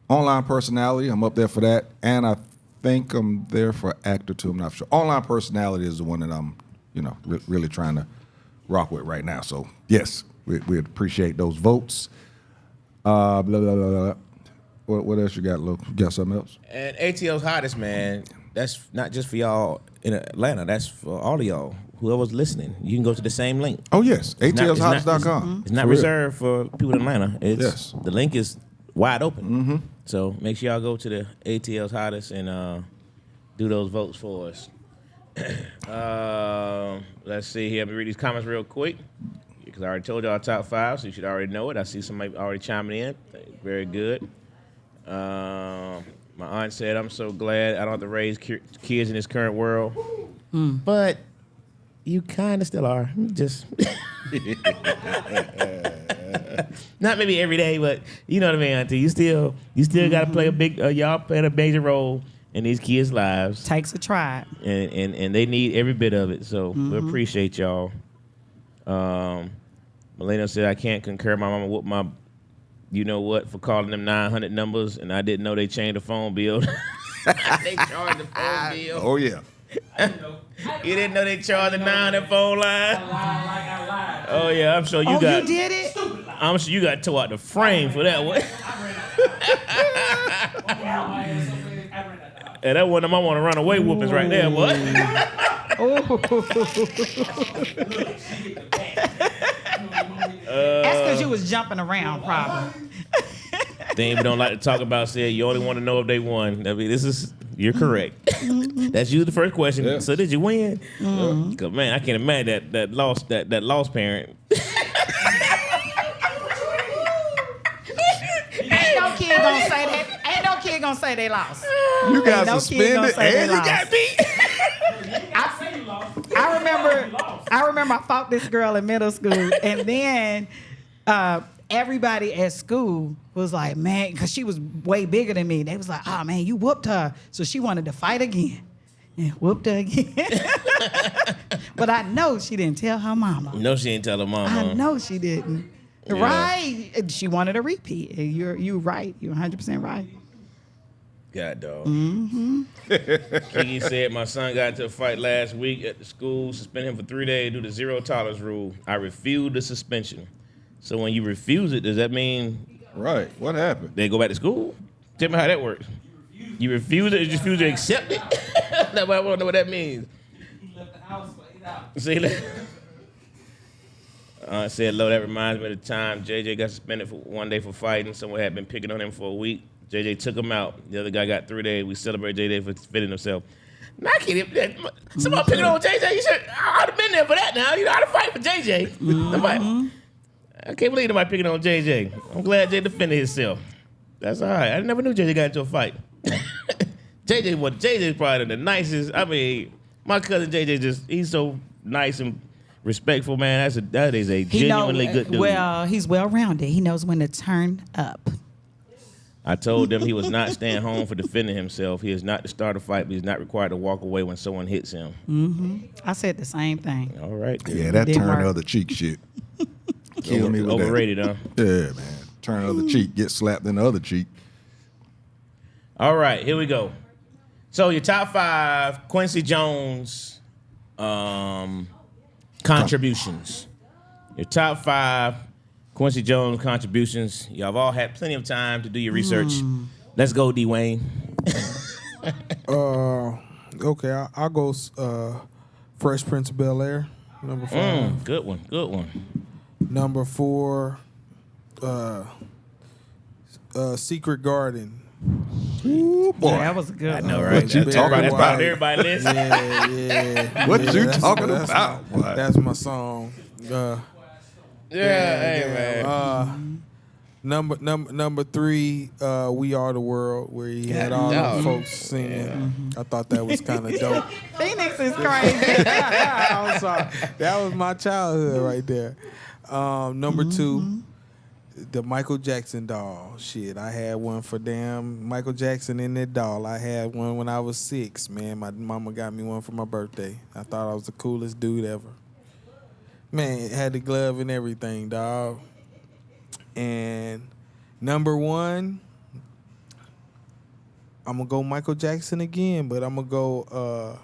personality. I'm up there for that. And I think I'm there for actor too. I'm not sure. Online personality is the one that I'm, really trying to rock with right now. So yes, we'd appreciate those votes. Blah, blah, blah, blah. What else you got, Luke? You got something else? And ATL's Hottest, man, that's not just for y'all in Atlanta. That's for all of y'all. Whoever's listening, you can go to the same link. Oh, yes. ATLshottest.com. It's not reserved for people in Atlanta. Yes. The link is wide open. So make sure y'all go to the ATL's Hottest and do those votes for us. Let's see here. Let me read these comments real quick because I already told y'all top 5, so you should already know it. I see somebody already chiming in. Very good. My aunt said, "I'm so glad I don't have to raise kids in this current world." But you kind of still are. Just not maybe every day, but you know what I mean, Auntie. You still got to play a big. Y'all playing a major role in these kids' lives. Takes a tribe, and they need every bit of it. So we appreciate y'all. Melina said, "I can't concur. My mama whooped my, you know what, for calling them 900 numbers, and I didn't know they changed the phone bill." They charged the phone bill. Oh, yeah. You didn't know they charged the 900 phone line? Oh, yeah, I'm sure you got. You did it? I'm sure you got tore out the frame for that one. And that one of them I want to run away whoopings right there, boy. That's because you was jumping around, probably. They even don't like to talk about said you only want to know if they won. I mean, you're correct. That's usually the first question. Yeah. So did you win? Cause man, I can't imagine that lost parent. Ain't no kid gonna say that. Ain't no kid gonna say they lost. You got suspended and you got beat. I remember I fought this girl in middle school, and then everybody at school was like, man, because she was way bigger than me. They was like, oh, man, you whooped her. So she wanted to fight again. And whooped her again. But I know she didn't tell her mama. No, she didn't tell her mama. I know she didn't. Yeah. Right. She wanted a repeat. And you're right. You're 100% right. God, dog. Mm-hmm. Kiki said, my son got into a fight last week at the school, suspended him for 3 days due to zero tolerance rule. I refused the suspension. So when you refuse it, does that mean... Right. What happened? They go back to school? Tell me how that works. You refuse it or just refuse to accept it? I want to know what that means. He left the house for 8 hours. See, said, Lo, that reminds me of the time JJ got suspended for 1 day for fighting. Someone had been picking on him for a week. JJ took him out. The other guy got 3 days. We celebrate JJ for defending himself. Knock it. Someone picking on JJ. You should. I'd have been there for that now. You know how to fight for JJ. Nobody, I can't believe nobody picking on JJ. I'm glad Jay defended himself. That's all right. I never knew JJ got into a fight. JJ's probably the nicest. I mean, my cousin JJ he's so nice and respectful, man. That is a genuinely good dude. Well, he's well-rounded. He knows when to turn up. I told them he was not staying home for defending himself. He is not to start a fight, but he's not required to walk away when someone hits him. Mm-hmm. I said the same thing. All right. Dude. Yeah, that Didn't turn work. the other cheek shit. Kill me with Overrated, that. huh? Yeah, man. Turn the other cheek, get slapped in the other cheek. All right, here we go. So your top 5 Quincy Jones contributions. Your top 5 Quincy Jones contributions. Y'all have all had plenty of time to do your research. Let's go, Dwayne. Okay, I'll go Fresh Prince of Bel-Air, number 5. Good one. Number 4, Secret Garden. Ooh, boy. Yeah, that was a good I know, one. right? What you talking That's about? on everybody's list. Yeah. What you that's- talking that's about, my- boy? That's my song. Hey, man. Number 3, We Are the World, where he had all the folks singing. I thought that was kind of dope. Phoenix is crazy. I'm sorry. That was my childhood right there. Number 2, the Michael Jackson doll. Shit, I had one for damn Michael Jackson in that doll. I had one when I was 6, man. My mama got me one for my birthday. I thought I was the coolest dude ever. Man, it had the glove and everything, dog. And number 1, I'm going to go Michael Jackson again, but I'm going to go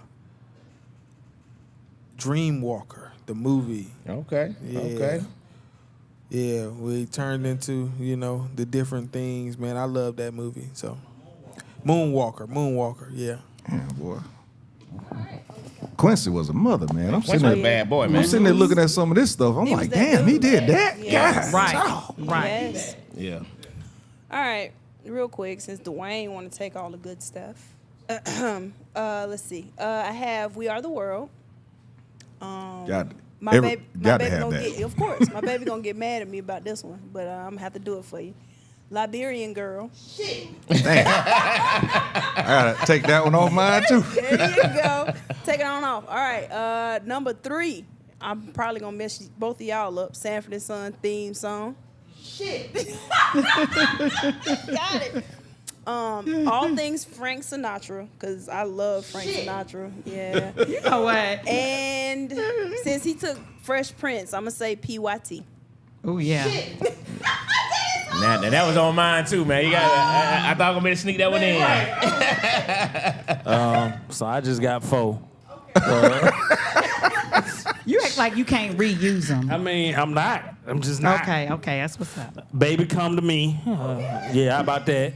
Dreamwalker, the movie. Okay. Okay. Yeah, we turned into, the different things, man. I love that movie. So, Moonwalker, yeah. Yeah, boy. Quincy was a mother, man. I'm Quincy sitting was a there, bad boy, man. I'm sitting there looking at some of this stuff. I'm He was like, that damn, dude, he did man. that? Yeah. God. Right. Oh. Right. Yes. Yeah. All right, real quick, since Dwayne want to take all the good stuff. Let's see. I have We Are the World. My baby gotta have gonna that. of course, my baby gonna get mad at me about this one, but I'm gonna have to do it for you. Liberian Girl. Damn. I gotta take that one off mine too. There you go. Take it on off. All right. Number 3. I'm probably gonna mess both of y'all up. Sanford and Son theme song. Shit. Got it. All things Frank Sinatra, because I love Frank Sinatra. Yeah. You know what? And since he took Fresh Prince, I'm gonna say PYT. Oh, yeah. Now that was on mine too, man. You got. I thought I was gonna be able to sneak that one in. So I just got 4. You act like you can't reuse them. I mean, I'm not. I'm just not. Okay, that's what's up. Baby, come to me. Yeah, how about that?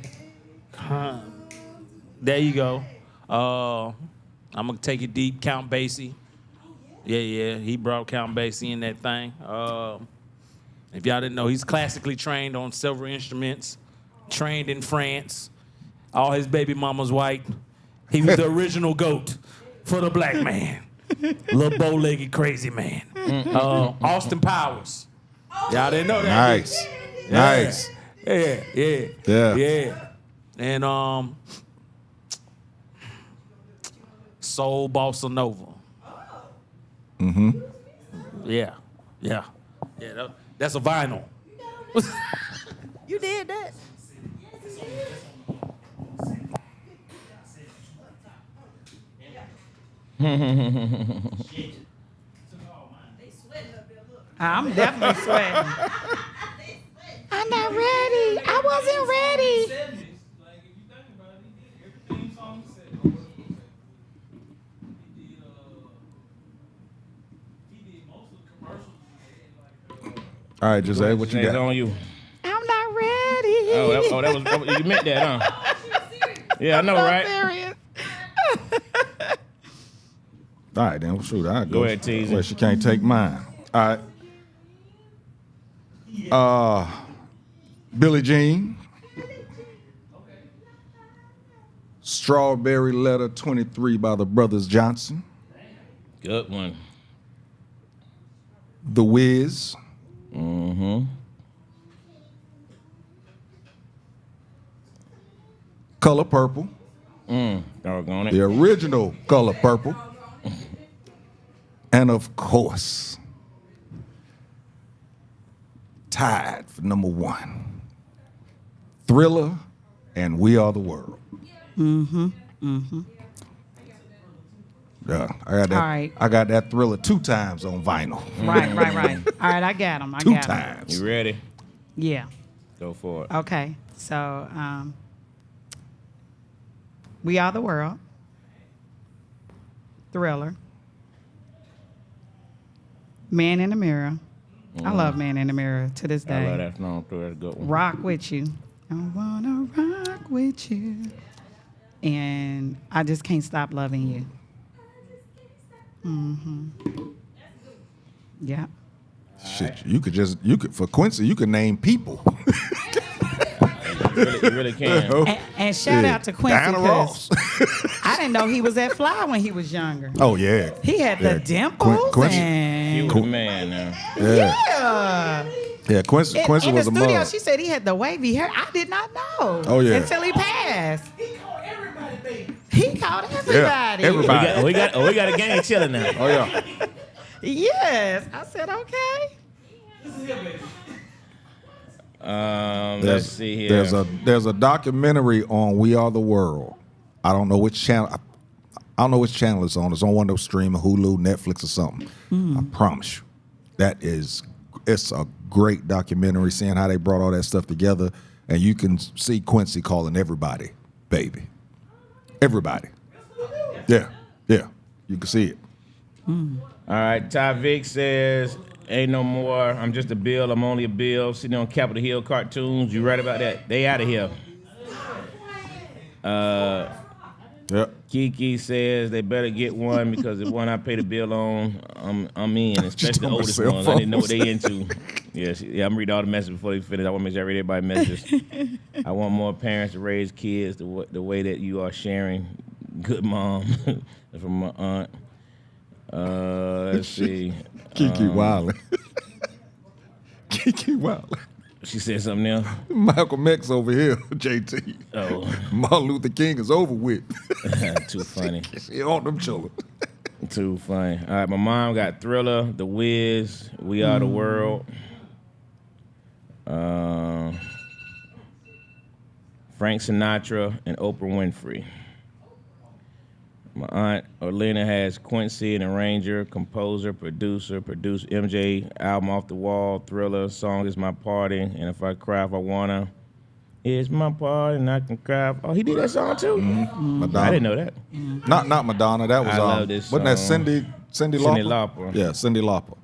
There you go. I'm gonna take it deep. Count Basie. Yeah. He brought Count Basie in that thing. If y'all didn't know, he's classically trained on several instruments. Trained in France. All his baby mama's white. He was the original goat for the black man. Little bow-legged crazy man. Austin Powers. Y'all didn't know that. Nice. Nice. Yeah. And Soul Bossa Nova. Mm-hmm. Yeah. That's a vinyl. You did that. I'm definitely sweating. I'm not ready. I wasn't ready. All right, Gyzay, what you It's got? on you. I'm not ready. That was you meant that, huh? Yeah, I know, I'm right? serious. All right, then. Well, shoot, I'll Go ahead, Teasy. Well, she can't take mine. All right. Billie Jean. Strawberry Letter 23 by the Brothers Johnson. Good one. The Wiz. Mm-hmm. Color Purple. Doggone it. The original Color Purple. And of course, tied for number one, Thriller and We Are the World. Yeah, I got that. All right. I got that Thriller 2 times on vinyl. Right. All right, I got him. 2 times. You ready? Yeah. Go for it. Okay. So, We Are the World. Thriller. Man in the Mirror. I love Man in the Mirror to this day. I love that song too. That's a good one. Rock with You. I wanna rock with you. And I Just Can't Stop Loving You. Yeah. Shit, you could for Quincy, you could name people. You really can. And shout out to Quincy, Diana Ross. I didn't know he was that fly when he was younger. Oh yeah. He had the dimples Quincy. He and was a man now. yeah. Yeah, Quincy In was the a studio, mug. she said he had the wavy hair. I did not know. Oh, yeah. Until he passed. He called everybody, baby. He called everybody. Yeah, everybody. We got a gang chilling now. Oh yeah. Yes. I said, okay. Let's see here. There's a documentary on We Are the World. I don't know which channel. I don't know which channel it's on. It's on one of those streaming, Hulu, Netflix, or something. I promise you, it's a great documentary. Seeing how they brought all that stuff together, and you can see Quincy calling everybody baby. Everybody. Yeah, you can see it. All right, Ty Vic says, ain't no more. I'm just a bill. I'm only a bill. Sitting on Capitol Hill cartoons. You right about that. They out of here. Yep. Kiki says they better get one because the one I pay the bill on, I'm in, especially the on my oldest cell ones. I didn't know what phone. they into. I'm reading all the messages before they finish. I want to make sure I read everybody's messages. I want more parents to raise kids the way that you are sharing. Good mom. From my aunt. Let's see. Kiki Wildin'. Kiki Wildin'. She said something else. Malcolm X over here, Jae Tea. Oh. Martin Luther King is over with. Too funny. She on them children. Too funny. All right, my mom got Thriller, The Wiz, We Are the World. Frank Sinatra and Oprah Winfrey. My aunt Orlena has Quincy, an arranger, composer, producer, produced MJ album Off the Wall, Thriller, song is my party, and if I cry if I wanna, it's my party and I can cry. Oh, he did that song too? Madonna. I didn't know that. Not Madonna. That was I love this wasn't that song. Cindy Lauper? Cindy Lauper. Yeah, Cindy Lauper.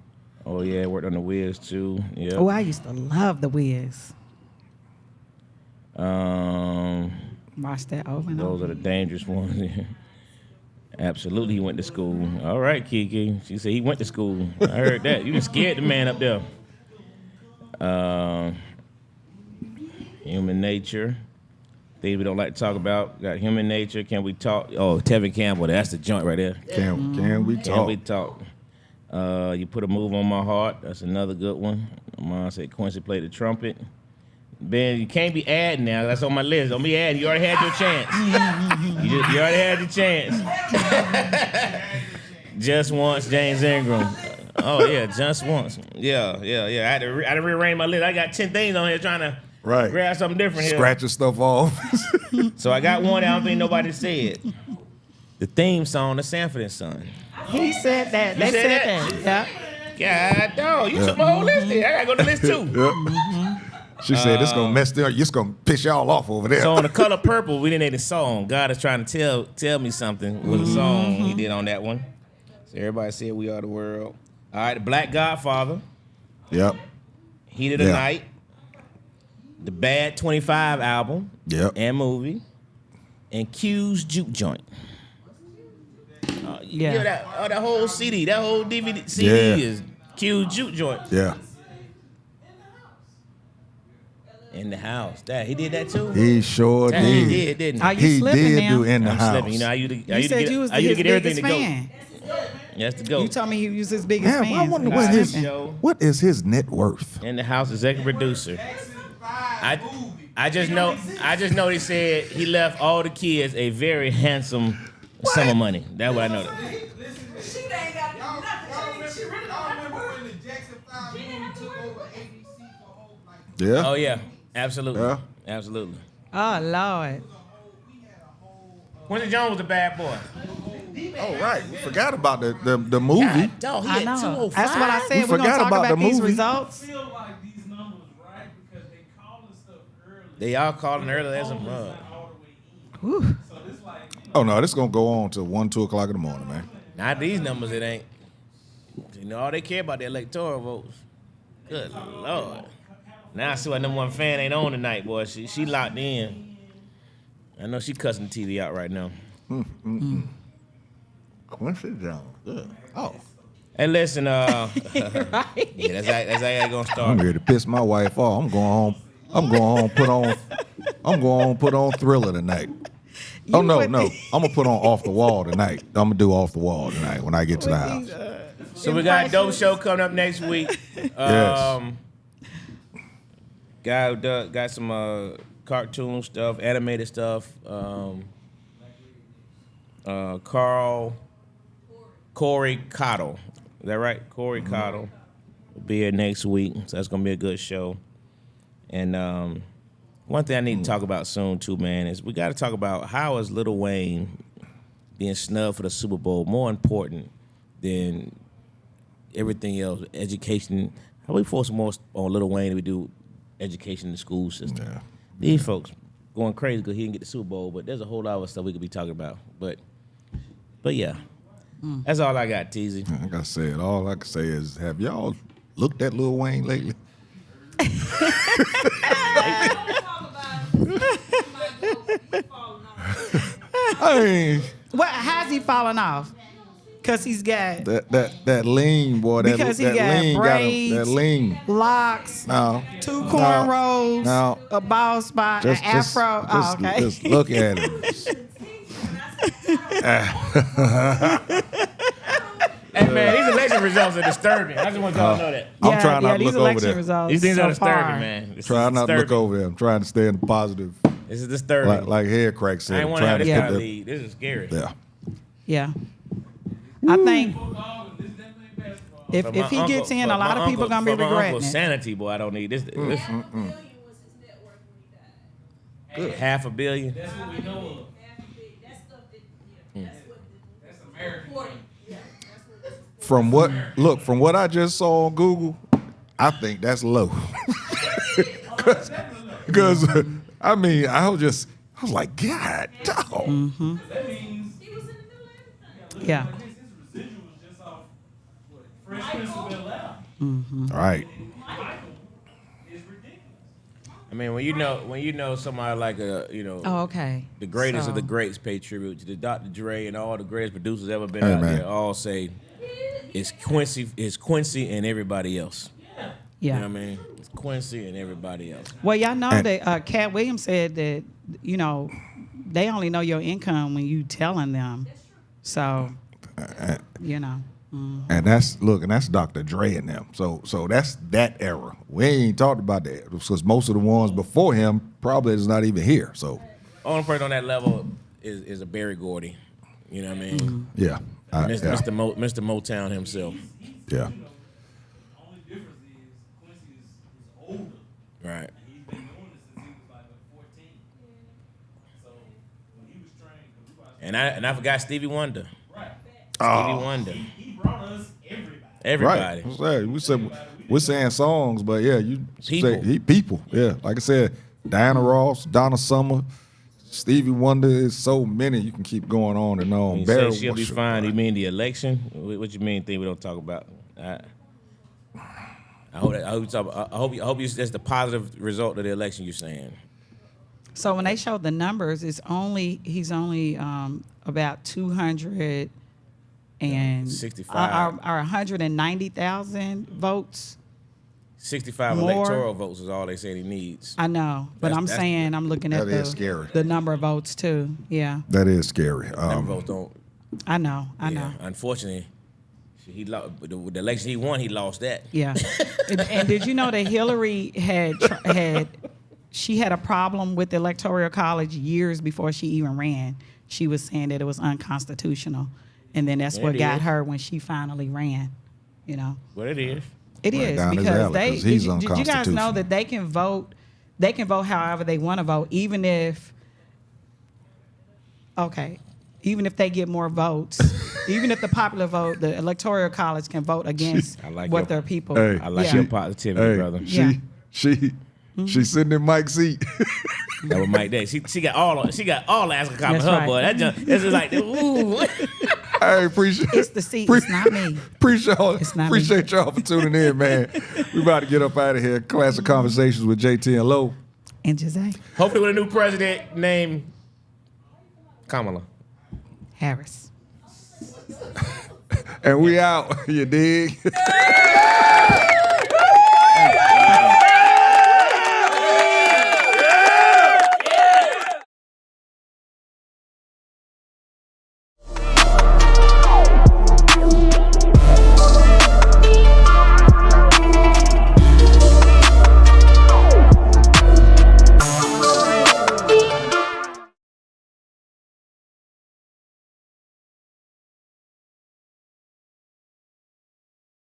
Oh yeah, worked on The Wiz too. Yeah. Oh, I used to love The Wiz. Watch that over and Those over. are the dangerous ones. Absolutely, he went to school. All right, Kiki. She said he went to school. I heard that. You just scared the man up there. Human nature. Things we don't like to talk about. Got human nature. Can we talk? Oh, Tevin Campbell. That's the joint right there. Can we talk? Can we talk? You put a move on my heart. That's another good one. Mom said Quincy played the trumpet. Ben, you can't be adding now. That's on my list. Don't be adding. You already had your chance. You already had your chance. Just Once, James Ingram. Oh yeah, just once. Yeah. I had to rearrange my list. I got 10 things on here trying to grab something different here. Scratching stuff off. So I got one that I don't think nobody said. The theme song to Sanford and Son. He said that. They said that. Yeah. God dog, you took my whole list there. I gotta go to the list too. She said it's gonna mess them. It's gonna piss y'all off over there. So on The Color Purple, we didn't need a song. God is trying to tell me something with a song he did on that one. So everybody said We Are the World. All right, The Black Godfather. Yep. Heat of the Night. The Bad 25 album. Yep. And movie. And Q's Juke Joint. That whole CD, that whole DVD CD is Q's Juke Joint. Yeah. In the House. He did that too? He sure did. He did, didn't he? Are you slipping now? do In the I'm House. slipping. You know, I used to You said you was get his everything biggest to go. fan. That's the go. You told me he was his biggest Man, fan. I wonder what is his net worth? In the House, executive producer. I just know they said he left all the kids a very handsome sum of money. That's what I know. Yeah. Oh yeah, absolutely, Yeah. absolutely. Oh Lord. Quincy Jones was a bad boy. Oh right, we forgot about the movie. God, dog, he I had know. 205. That's what I said. We We're gonna forgot talk about about the these movie. results. They all calling early. That's a mug. Oh no, this is gonna go on till 1, 2 o'clock in the morning, man. Not these numbers. It ain't. You know, all they care about the electoral votes. Good Lord. Now I see why number one fan ain't on tonight, boy. She locked in. I know she cussing the TV out right now. Quincy Jones. Good. Oh. Hey, listen, yeah, that's how I gonna I'm start. ready to piss my wife off. I'm going home, put on Thriller tonight. No. I'm gonna put on Off the Wall tonight. I'm gonna do Off the Wall tonight when I get to the house. So we got a dope show coming up next week. Yes. Guy who got some cartoon stuff, animated stuff. Corey Cottle. Is that right? Corey Cottle will be here next week. So that's gonna be a good show. And one thing I need to talk about soon too, man, is we got to talk about how is Lil Wayne being snubbed for the Super Bowl more important than everything else? Education. How we force more on Lil Wayne than we do education in the school system? Yeah. These folks going crazy because he didn't get the Super Bowl, but there's a whole lot of stuff we could be talking about. But yeah, that's all I got, Teasy. Like I said, all I can say is, have y'all looked at Lil Wayne lately? What has he fallen off? Because he's got that lean, boy. Because he got lean braids, that lean. locks, No. 2 cornrows, No. a bald spot, an afro. Okay. Just look at him. Hey man, these election results are disturbing. I just want y'all to know that. I'm trying not to these look over election there. results These things so are disturbing, far. man. This Try is not to look disturbing. over there. I'm trying to stay in the positive. This is disturbing. Like Head Crack said. I ain't I'm want to have trying this to kind put of the- lead. This is scary. Yeah. Yeah. I think if For my he gets uncle- in, for a lot my of people uncle- gonna be for my regretting uncle's it. sanity, boy. I don't need this. Good. $500 million. That's what we know of. From what I just saw on Google, I think that's low. Because I mean, I was like, God, dog. That means Yeah. his residual was just off what Fresh Prince of Bel-Air. All right. It's ridiculous. I mean, when you know somebody like Oh, okay. the greatest of So- the greats pay tribute to the Dr. Dre and all the greatest producers ever been Hey, out man. there. All say it's Quincy and everybody else. Yeah. You know what I mean? It's Quincy and everybody else. Well, y'all know And- that Cat Williams said that, they only know your income when you telling them. So, And that's Dr. Dre and them. So that's that era. We ain't talked about that because most of the ones before him probably is not even here. So Only person on that level is a Berry Gordy. You know what I mean? yeah, Mr. Motown himself. yeah. Right. He's been doing this since he was like 14. So when he was trained, And I forgot Stevie Wonder. right. Stevie Wonder. He brought us everybody. Everybody. Right. We're saying songs, but yeah, you People. say people. Yeah, like I said, Diana Ross, Donna Summer, Stevie Wonder. Is so many. You can keep going on and on. When you Barry say she'll be Washington. fine, you mean the election? What you mean? Thing we don't talk about? I hope that's the positive result of the election you're saying. So when they showed the numbers, he's only about 200 and 65. or 190,000 votes. 65 More. electoral votes is all they say he needs. I know, but I'm looking at That is scary. the number of votes too. Yeah, That is scary. Number votes don't. I know. Yeah, unfortunately, he lost the election he won. He lost that. Yeah. and did you know that Hillary had she had a problem with the Electoral College years before she even ran? She was saying that it was unconstitutional, and then that's what got her when she finally ran. You know. What it is. It Right is down his because alley, they 'cause he's did you guys know unconstitutional. that they can vote however they want to vote, even if they get more votes, even if the popular vote, the Electoral College can vote against I like what your- their people. Hey, I like Yeah. your positivity, brother. Yeah. She's sitting in Mike's seat. That was Mike Day. She got all the Ask a Comment That's her right. boy. That's just like ooh. I appreciate. It's the seat, it's not me. Appreciate not me. y'all for tuning in, man. We about to get up out of here. Classic Conversations with Jae Tea and Lo. And Gyzay Hopefully with a new president named Kamala. Harris. And we out. You dig?